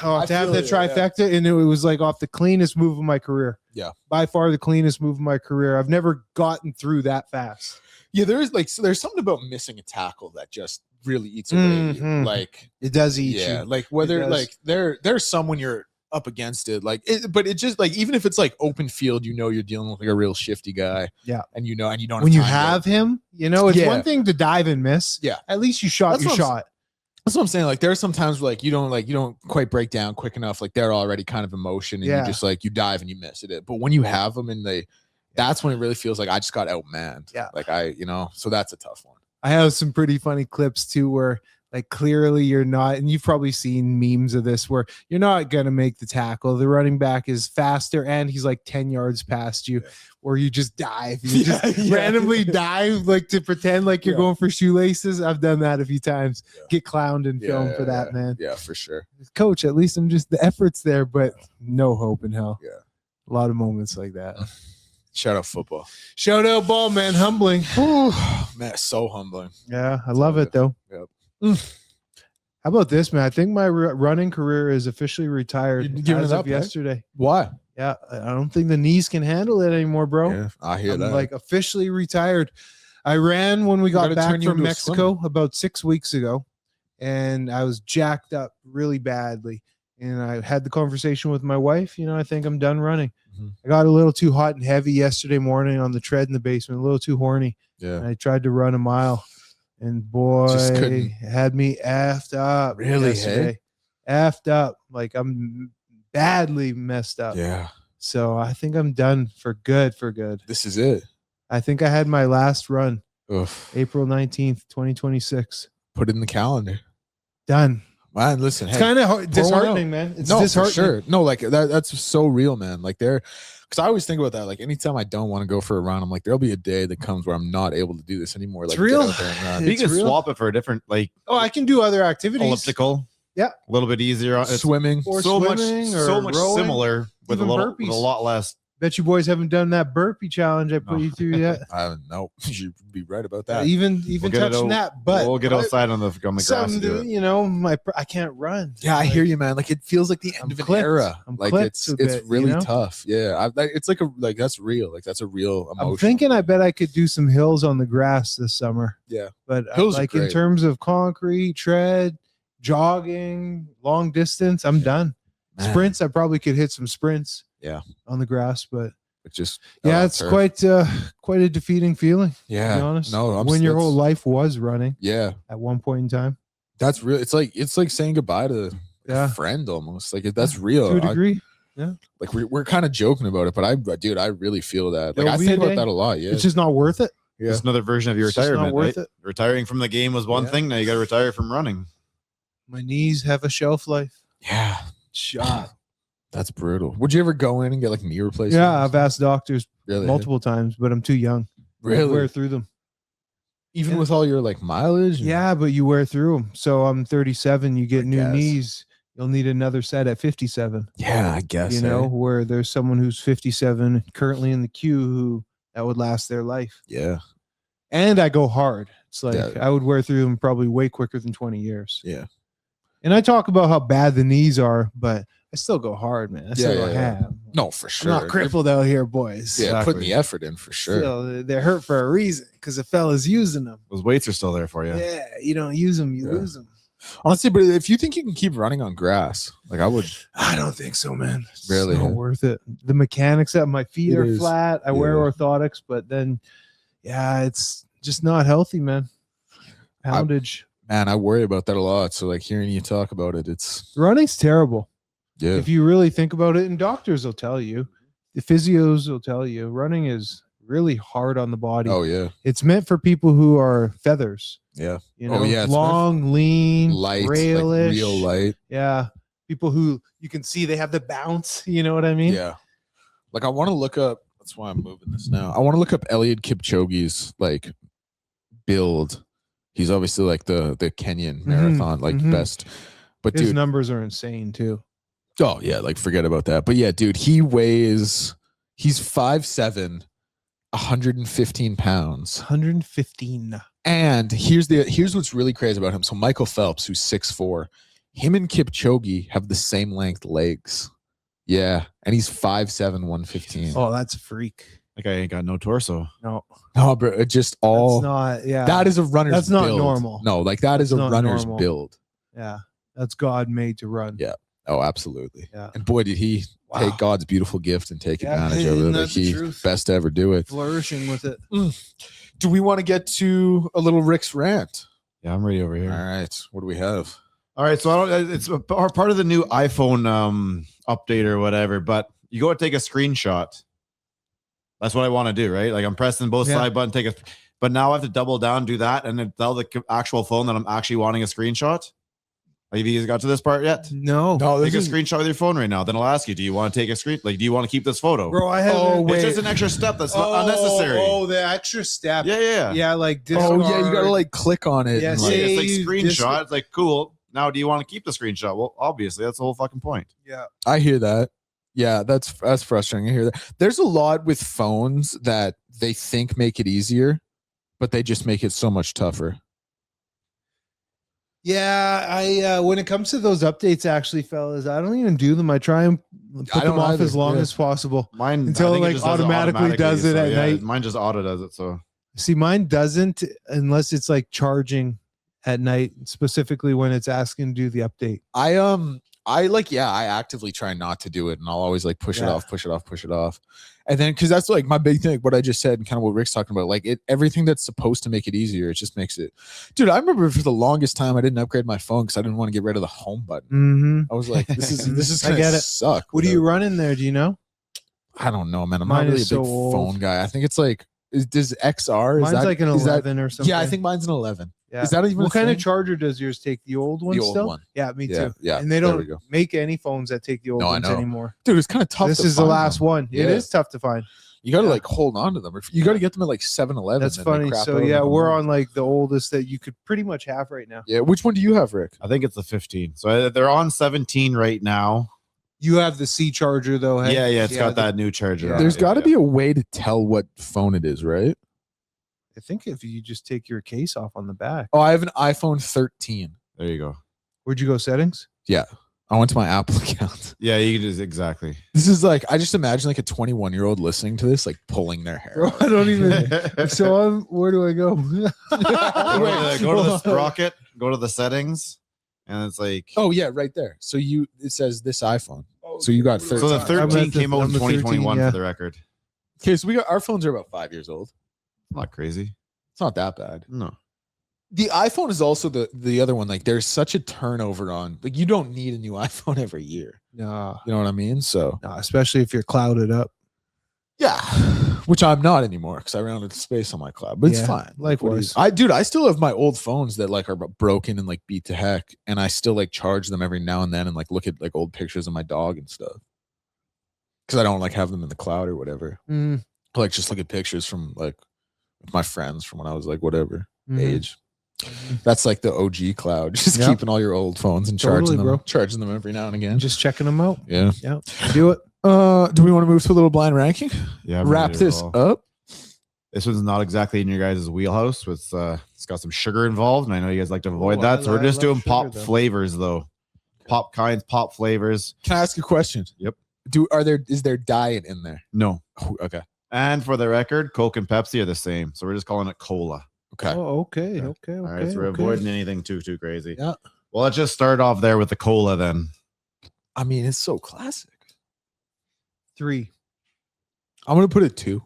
I to have feel the it, yeah. trifecta, and it was like off the cleanest move of my career. Yeah. By far the cleanest move of my career. I've never gotten through that fast. Yeah, there's something about missing a tackle that just really eats away at you. Mhm. Like It does eat yeah, you. like whether It does. like there's some when you're up against it, like but it just like even if it's like open field, you know you're dealing with like a real shifty guy. Yeah. And you don't When you time to- have him, it's Yeah. one thing to dive and miss. Yeah. At least you shot That's your what I'm shot. That's what I'm saying. Like there are some times where like you don't quite break down quick enough. Like they're already kind of in motion and Yeah. you just like you dive and you miss it. But when you have them and that's when it really feels like I just got outmanned. Yeah. Like so that's a tough one. I have some pretty funny clips too where like clearly you're not, and you've probably seen memes of this where you're not going to make the tackle. The running back is faster and he's like 10 yards past you, or you just dive. You just randomly dive like to pretend like you're going for shoelaces. I've done that a few times. Get clowned and filmed for that, man. Yeah, for sure. Coach, at least I'm just the effort's there, but no hope in hell. Yeah. A lot of moments like that. Shout out football. Shout out ball, man. Humbling. Whew, man, so humbling. Yeah, I love it though. Yep. How about this, man? I think my running career is officially retired. You're giving as it of up, eh? yesterday. Why? Yeah, I don't think the knees can handle it anymore, bro. Yeah, I hear I'm that. like officially retired. I ran when we got gotta back turn you from into a Mexico about 6 weeks ago, and I was jacked up really badly. And I had the conversation with my wife. I think I'm done running. Mhm. I got a little too hot and heavy yesterday morning on the tread in the basement, a little too horny. Yeah. And I tried to run a mile, and boy, Just couldn't. it had me effed up. Really, yesterday. Effed up. Like I'm badly messed up. Yeah. So I think I'm done for good. This is it. I think I had my last run, Oof. April 19th, 2026. Put it in the calendar. Done. Man, listen. It's hey, kind of disheartening, out. man. It's no, for disheartening. sure. No, like that's so real, man. Like because I always think about that. Like anytime I don't want to go for a run, I'm like, there'll be a day that comes where I'm not able to do this anymore. Like, It's real. get out there and run. You It's can real. swap it for a different, like, Oh, I can do other activities. elliptical. Yeah. A little bit easier. It's Swimming. Or so swimming or so much rowing, similar with a even little, with a burpees. lot less. Bet you boys haven't done that burpee challenge I put No. you through yet. I don't know. You'd be right about that. Even We'll get it touching out- that, but we'll get outside on the grass something and do to, it. I can't run. Yeah, I Like, hear you, man. Like it feels like the end I'm of an clipped. era. I'm Like clipped it's a bit, really you know? tough. Yeah, it's like that's real. Like that's a real emotion. I'm thinking I bet I could do some hills on the grass this summer. Yeah. But Hills are like in great. terms of concrete, tread, jogging, long distance, I'm done. Man. Sprints, I probably could hit some sprints. Yeah. On the grass, but It's just yeah, it's turf. quite a defeating feeling. Yeah. To be honest, No, when your whole that's- life was running Yeah, at one point in time, that's real. It's like saying goodbye to Yeah. a friend almost. Like that's real. to a degree, Like we're kind of joking about it, but I really feel that. Like There'll I be think a about day. that a lot. Yeah. it's just not worth it. Yeah. It's another version of your It's just not retirement. worth Right? it. Retiring from the game was one Yeah. thing. Now you got to retire from running. My knees have a shelf life. Yeah. Shot. That's brutal. Would you ever go in and get like knee replacements? Yeah, I've asked doctors really multiple times, but I'm too young. I Really? wear through them. Even Yeah. with all your like mileage? and- Yeah, but you wear through them. So I'm 37. You get I new guess. knees. You'll need another set at 57. Yeah, I guess. You know, where there's someone who's 57 currently in the queue who that would last their life. Yeah. And I go hard. It's like Yeah. I would wear through them probably way quicker than 20 years. Yeah. And I talk about how bad the knees are, but I still go hard, man. I still go ham. No, for I'm sure. not crippled out here, boys. Yeah, putting Exactly. the effort in for sure. Still, they're hurt for a reason because the fella's using them. Those weights are still there for you. Yeah, you don't use them, you Yeah. lose them. Honestly, but if you think you can keep running on grass, like I would. I don't think so, man. It's Really, not huh? worth it. The mechanics at my feet It are is. flat. I wear Yeah. orthotics, but then, yeah, it's just not healthy, man. Poundage. Man, I worry about that a lot. So like hearing you talk about it, it's Running's terrible. yeah. If you really think about it, and doctors will tell you, the physios will tell you, running is really hard on the body. Oh yeah, It's meant for people who are feathers. yeah. You Oh, know, yeah, it's meant long, lean, Light, like frailish. real light. Yeah. People who you can see they have the bounce. You know what I mean? Yeah. Like I want to look up. That's why I'm moving this now. I want to look up Eliud Kipchoge's like build. He's obviously like the Kenyan marathon like mhm. best. But His dude, numbers are insane too. oh yeah, like forget about that. But yeah, dude, he's 5'7", 115 pounds. 115. And here's what's really crazy about him. So Michael Phelps, who's 6'4", him and Kipchoge have the same length legs. Yeah, and he's 5'7", 115. Oh, that's a freak. Like I ain't got no torso. No, No, bro, it just that's all not. Yeah, that is a runner's That's not build. normal. No, like that is That's a not runner's normal. build. Yeah, that's God made to run. Yeah. Oh, absolutely. Yeah. And boy, did he Wow. take God's beautiful gift and take Yeah, advantage of it. isn't Like that the he truth? best to ever do it. Flourishing with it. Do we want to get to a little Rick's rant? Yeah, I'm ready over here. All right. What do we have? All right, so it's a part of the new iPhone update or whatever, but you go to take a screenshot. That's what I want to do, right? Like I'm pressing both Yeah. side button, but now I have to double down, do that, and then tell the actual phone that I'm actually wanting a screenshot. Have you guys got to this part yet? No, No, Take this a is screenshot with your phone right now. Then I'll ask you, do you want to take a screen? Like, do you want to keep this photo? bro. I have. Oh, It's wait. just an extra step that's not unnecessary. Oh, the extra step. Yeah. Yeah, like Oh yeah, you gotta discard. like click on it. Yeah, and, Like, like, see, it's like you screenshot. It's like cool. Now, do you want to keep the screenshot? Well, obviously, that's the whole fucking point. Yeah. I hear that. Yeah, that's frustrating to hear that. There's a lot with phones that they think make it easier, but they just make it so much tougher. Yeah, I when it comes to those updates, actually, fellas, I don't even do them. I try and put them off as long as possible. Mine until I think it just automatically does it at night. Mine just auto does it. So see, mine doesn't unless it's like charging at night, specifically when it's asking to do the update. I actively try not to do it, and I'll always like push it off. And then, because that's like my big thing, what I just said and kind of what Rick's talking about, like everything that's supposed to make it easier, it just makes it. Dude, I remember for the longest time I didn't upgrade my phone because I didn't want to get rid of the home button. Mm-hmm. I was like, this is gonna suck. What do you run in there? Do you know? I don't know, man. I'm Mine not really a is big so old. phone guy. I think it's like, does XR? Mine's like an 11 or something. Yeah, I think mine's an 11. Yeah. Is that even what a kind thing? of charger does yours take? The old one The old still? one. Yeah, me too. Yeah, and they there we don't go. make any phones that take the old ones anymore. Dude, it's kind of tough. This is the last one. Yeah. It is tough to find. You got to like hold on to them. You got to get them at like 7-Eleven. That's funny. So yeah, we're on like the oldest that you could pretty much have right now. Yeah. Which one do you have, Rick? I think it's the 15. So they're on 17 right now. You have the C charger though. Hey? Yeah, it's got that new charger. There's got to be a way to tell what phone it is, right? I think if you just take your case off on the back. Oh, I have an iPhone 13. There you go. Where'd you go? Settings? Yeah. I went to my Apple account. Yeah, you can just exactly. This is like, I just imagine like a 21-year-old listening to this, like pulling their hair. Bro, I don't even. So where do I go? Go to the sprocket, go to the settings, and it's like. Oh yeah, right there. So it says this iPhone. So you got 13. So the 13 came out in 2021 for the record. Okay, so our phones are about 5 years old. Not crazy. It's not that bad. No. The iPhone is also the other one. Like there's such a turnover on, like you don't need a new iPhone every year. No. You know what I mean? So especially if you're clouded up. Yeah. Which I'm not anymore because I ran out of space on my cloud. But it's fine. Likewise. I still have my old phones that like are broken and like beat to heck. And I still like charge them every now and then and like look at like old pictures of my dog and stuff. Because I don't like have them in the cloud or whatever. Mm. I like just look at pictures from like my friends from when I was like whatever age. That's like the OG cloud. Just keeping all your old phones and charging them every now and again. Just checking them out. Yeah. Yeah. Do it. Do we want to move to a little blind ranking? Yeah. Wrap this up. This one's not exactly in your guys' wheelhouse. It's got some sugar involved, and I know you guys like to avoid that. So we're just doing pop flavors though. Pop kinds, pop flavors. Can I ask a question? Yep. Is there diet in there? No. Oh, okay. And for the record, Coke and Pepsi are the same. So we're just calling it cola. Okay. Oh, okay. All right, so we're avoiding anything too crazy. Yeah. Well, let's just start off there with the cola then. I mean, it's so classic. 3. I'm gonna put it 2.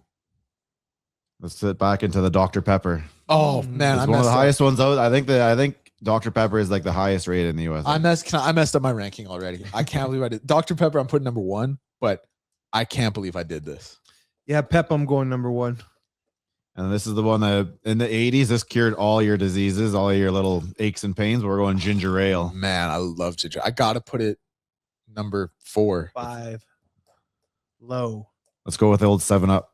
Let's sit back into the Dr. Pepper. Oh man, it's one of the highest ones out. I think Dr. Pepper is like the highest rated in the US. I messed up my ranking already. I can't believe I did. Dr. Pepper, I'm putting number 1, but I can't believe I did this. Yeah, Pep, I'm going number 1. And this is the one that in the 80s, this cured all your diseases, all your little aches and pains. We're going ginger ale. Man, I love ginger. I gotta put it number 4. 5. Low. Let's go with the old 7-Up.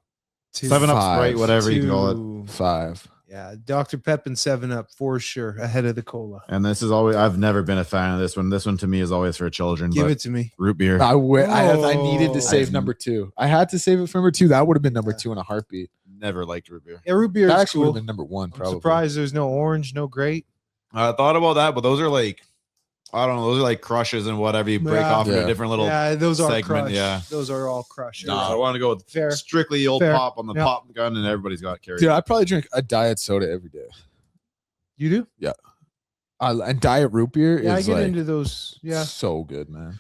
7-Up Sprite, whatever you call it. 5. Yeah, Dr. Pep and 7-Up for sure, ahead of the cola. And this is always, I've never been a fan of this one. This one to me is always for children. Give it to me. Root beer. I needed to save number 2. I had to save it for number 2. That would have been number 2 in a heartbeat. Never liked root beer. Yeah, root beer that is actually cool. would have been number 1. Probably. I'm surprised there's no orange, no grape. I thought about that, but those are like, I don't know. Those are like crushes and whatever you break off into different little those are segment. crush. Yeah, those are all crush. No, I want to go with strictly old pop on the pop gun, and everybody's got carry. Dude, I probably drink a diet soda every day. You do? Yeah. And diet root beer is I get like into those. Yeah, so good, man.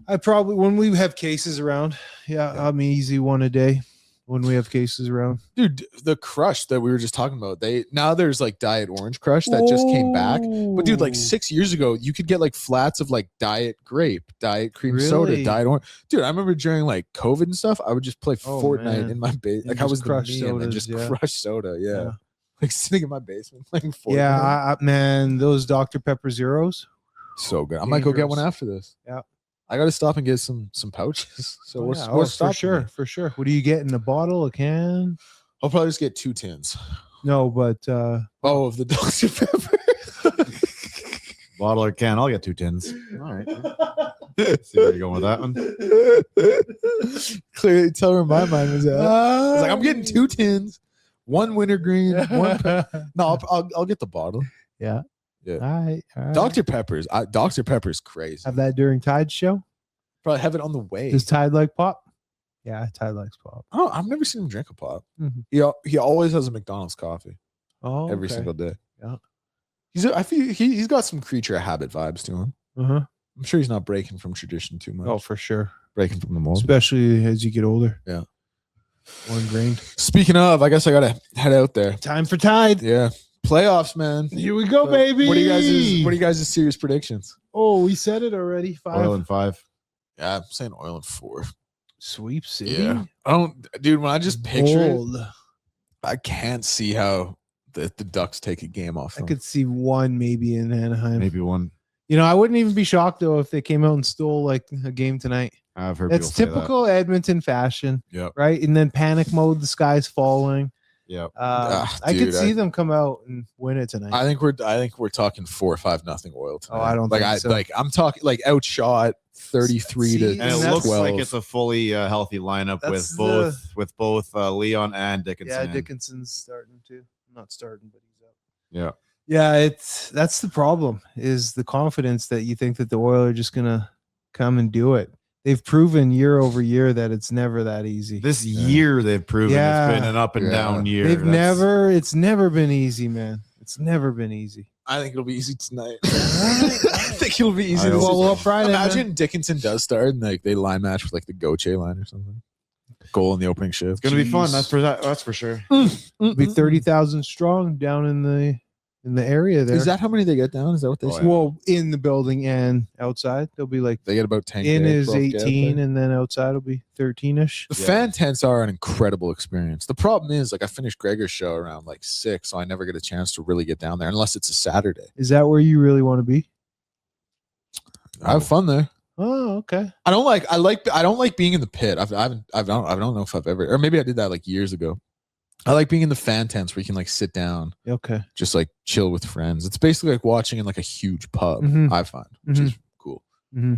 I probably when we have cases around. Yeah, I'm easy one a day. When we have cases around, dude, the crush that we were just talking about, now there's like diet orange crush that just came back. But dude, like 6 years ago, you could get like flats of like diet grape, diet cream soda, diet orange. Dude, I remember during like COVID and stuff, I would just play Fortnite in my base. Like I was the me and then just crush soda. Yeah. Like sitting in my basement playing Fortnite. Yeah, man, those Dr. Pepper Zeros. So good. I might go get one after this. Yeah. I got to stop and get some pouches. So we're for sure. What do you get in a bottle, a can? I'll probably just get 2 tins. No, but of the Dr. Pepper. Bottle or can, I'll get 2 tins. All right. See where you're going with that one. Clearly, tell her my mind was at. I was like, I'm getting 2 tins, 1 wintergreen, 1. No, I'll get the bottle. Yeah. Yeah. All right. Dr. Pepper's. Dr. Pepper's crazy. Have that during Tide show. Probably have it on the way. Does Tide like pop? Yeah, Tide likes pop. Oh, I've never seen him drink a pop. Mm-hmm. He always has a McDonald's coffee. Oh, every okay. single day. Yeah. I feel he's got some creature habit vibes to him. Uh-huh. I'm sure he's not breaking from tradition too much. Oh, for sure. Breaking from the mold. Especially as you get older. Yeah. More ingrained. Speaking of, I guess I gotta head out there. Time for Tide. Yeah. Playoffs, man. Here we go, baby. What are you guys' serious predictions? Oh, we said it already. 5. Oil and 5. Yeah, I'm saying Oil and 4. Sweep City. Yeah. I don't, dude, when I just picture it, Bold. I can't see how the Ducks take a game off I them. could see 1 maybe in Anaheim. Maybe 1. You know, I wouldn't even be shocked though if they came out and stole like a game tonight. I've heard That's people say typical Edmonton fashion. Yep. Right. And then panic mode, the sky's falling. that. Yep. I could see them come out and win it tonight. I think we're talking 4 or 5-0 Oil tonight. Oh, I don't like think so. like I'm talking like outshot 33 See, to And it that's- looks 12. like it's a fully healthy lineup That's with both Leon and Dickinson. Yeah, Dickinson's starting too. Not starting, but he's up. Yeah. Yeah, that's the problem is the confidence that you think that the Oilers are just gonna come and do it. They've proven year over year that it's never that easy. This year they've proven Yeah. it's been an up and down year. It's never been easy, man. It's never been easy. I think it'll be easy tonight. I think it'll be easy I to hope follow so. up Friday. Imagine Dickinson does start and like they line match with like the Goche line or something. Goal in the opening shift. It's gonna be fun. That's for sure. Be 30,000 strong down in the area there. Is that how many they get down? Is that what they Oh, say? yeah. Well, in the building and outside, they'll be like They get about 10. in is 18, and then outside will be 13ish. The Yeah. fan tents are an incredible experience. The problem is, like, I finished Krueger's show around like 6, so I never get a chance to really get down there unless it's a Saturday. Is that where you really want to be? I have fun there. Oh, okay. I don't like being in the pit. I don't know if I've ever, or maybe I did that like years ago. I like being in the fan tents where you can like sit down, Okay. just like chill with friends. It's basically like watching in like a huge pub. Mhm. I find, which is cool. Mm-hmm.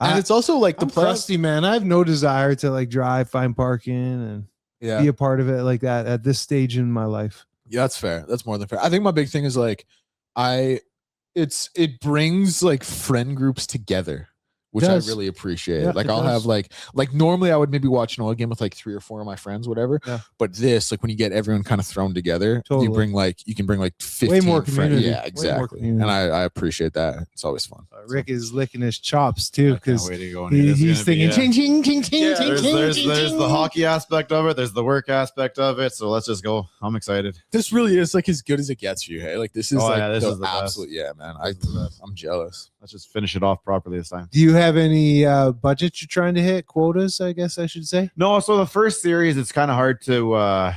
And it's also like the I'm playoffs. crusty, man. I have no desire to like drive, find parking, and Yeah, be a part of it like that at this stage in my life. yeah, that's fair. That's more than fair. I think my big thing is like, it brings like friend groups together, which I Does. really appreciate. Yeah, Like it I'll have does. like normally I would maybe watch an all game with like 3 or 4 of my friends, whatever. Yeah. But this, like when you get everyone kind of thrown together, Totally. you can bring like 15 more friends. community. Yeah, Way more exactly. community. And I appreciate that. It's always fun. Rick is licking his chops too I can't because wait to go in here. This is he's gonna be, thinking ching ching ching ching Yeah, ching There's, ching there's, ching, there's ching. the hockey aspect of it. There's the work aspect of it. So let's just go. I'm excited. This really is like as good as it gets for you. Hey, like this is Oh, like yeah, this the is the best. absolute. Yeah, man. This is the best. I'm jealous. Let's just finish it off properly this time. Do you have any budgets you're trying to hit? Quotas, I guess I should say. No, so the first series, it's kind of hard to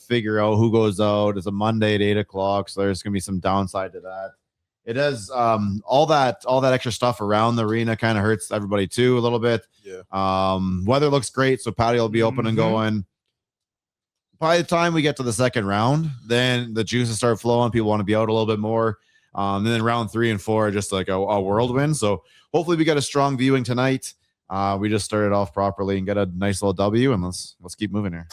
figure out who goes out. It's a Monday at 8:00, so there's gonna be some downside to that. It is all that extra stuff around the arena kind of hurts everybody too a little bit. Yeah. Weather looks great, so patio will be open and Mhm. going. By the time we get to the second round, then the juices start flowing. People want to be out a little bit more. And then round 3 and 4 are just like a whirlwind. So hopefully we got a strong viewing tonight. We just started off properly and get a nice little W, and let's keep moving here.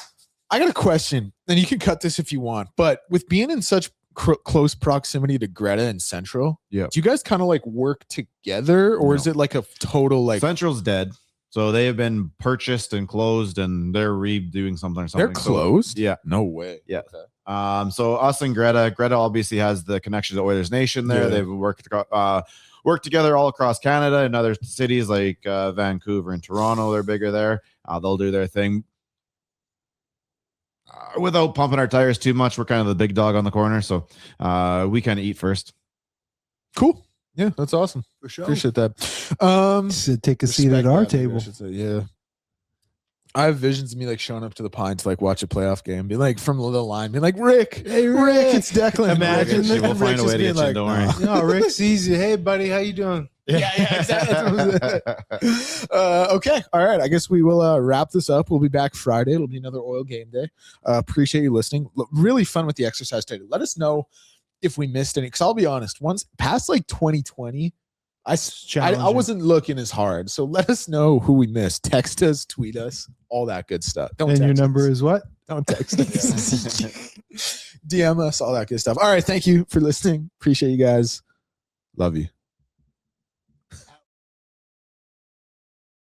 I got a question, and you can cut this if you want. But with being in such close proximity to Greta and Central, Yeah. do you guys kind of like work together, or is No. it like a total like Central's dead, so they have been purchased and closed, and they're redoing something. they're So, closed? yeah. No way. Yeah. Okay. So us and Greta obviously has the connection to Oilers Nation there. Yeah. They've worked together all across Canada and other cities like Vancouver and Toronto. They're bigger there. They'll do their thing. Without pumping our tires too much, we're kind of the big dog on the corner, so we kind of eat first. Cool. Yeah, that's awesome. For sure. Appreciate that. Should take a seat at Respect our that, maybe I table. should say, yeah. I have visions of me like showing up to the Pine to like watch a playoff game, be like from the line, be like, Rick, Hey, Rick, it's Declan. Imagine Rick, We'll find a just way to being get you, don't worry. No, Rick sees you. Hey, buddy, how you doing? Yeah, exactly. Okay. All right. I guess we will wrap this up. We'll be back Friday. It'll be another oil game day. Appreciate you listening. Really fun with the exercise today. Let us know if we missed any. Because I'll be honest, once past like 2020, I wasn't looking as hard. So let us know who we missed. Text us, tweet us, all that good stuff. And your number is what? Don't text us. DM us, all that good stuff. All right. Thank you for listening. Appreciate you guys. Love you.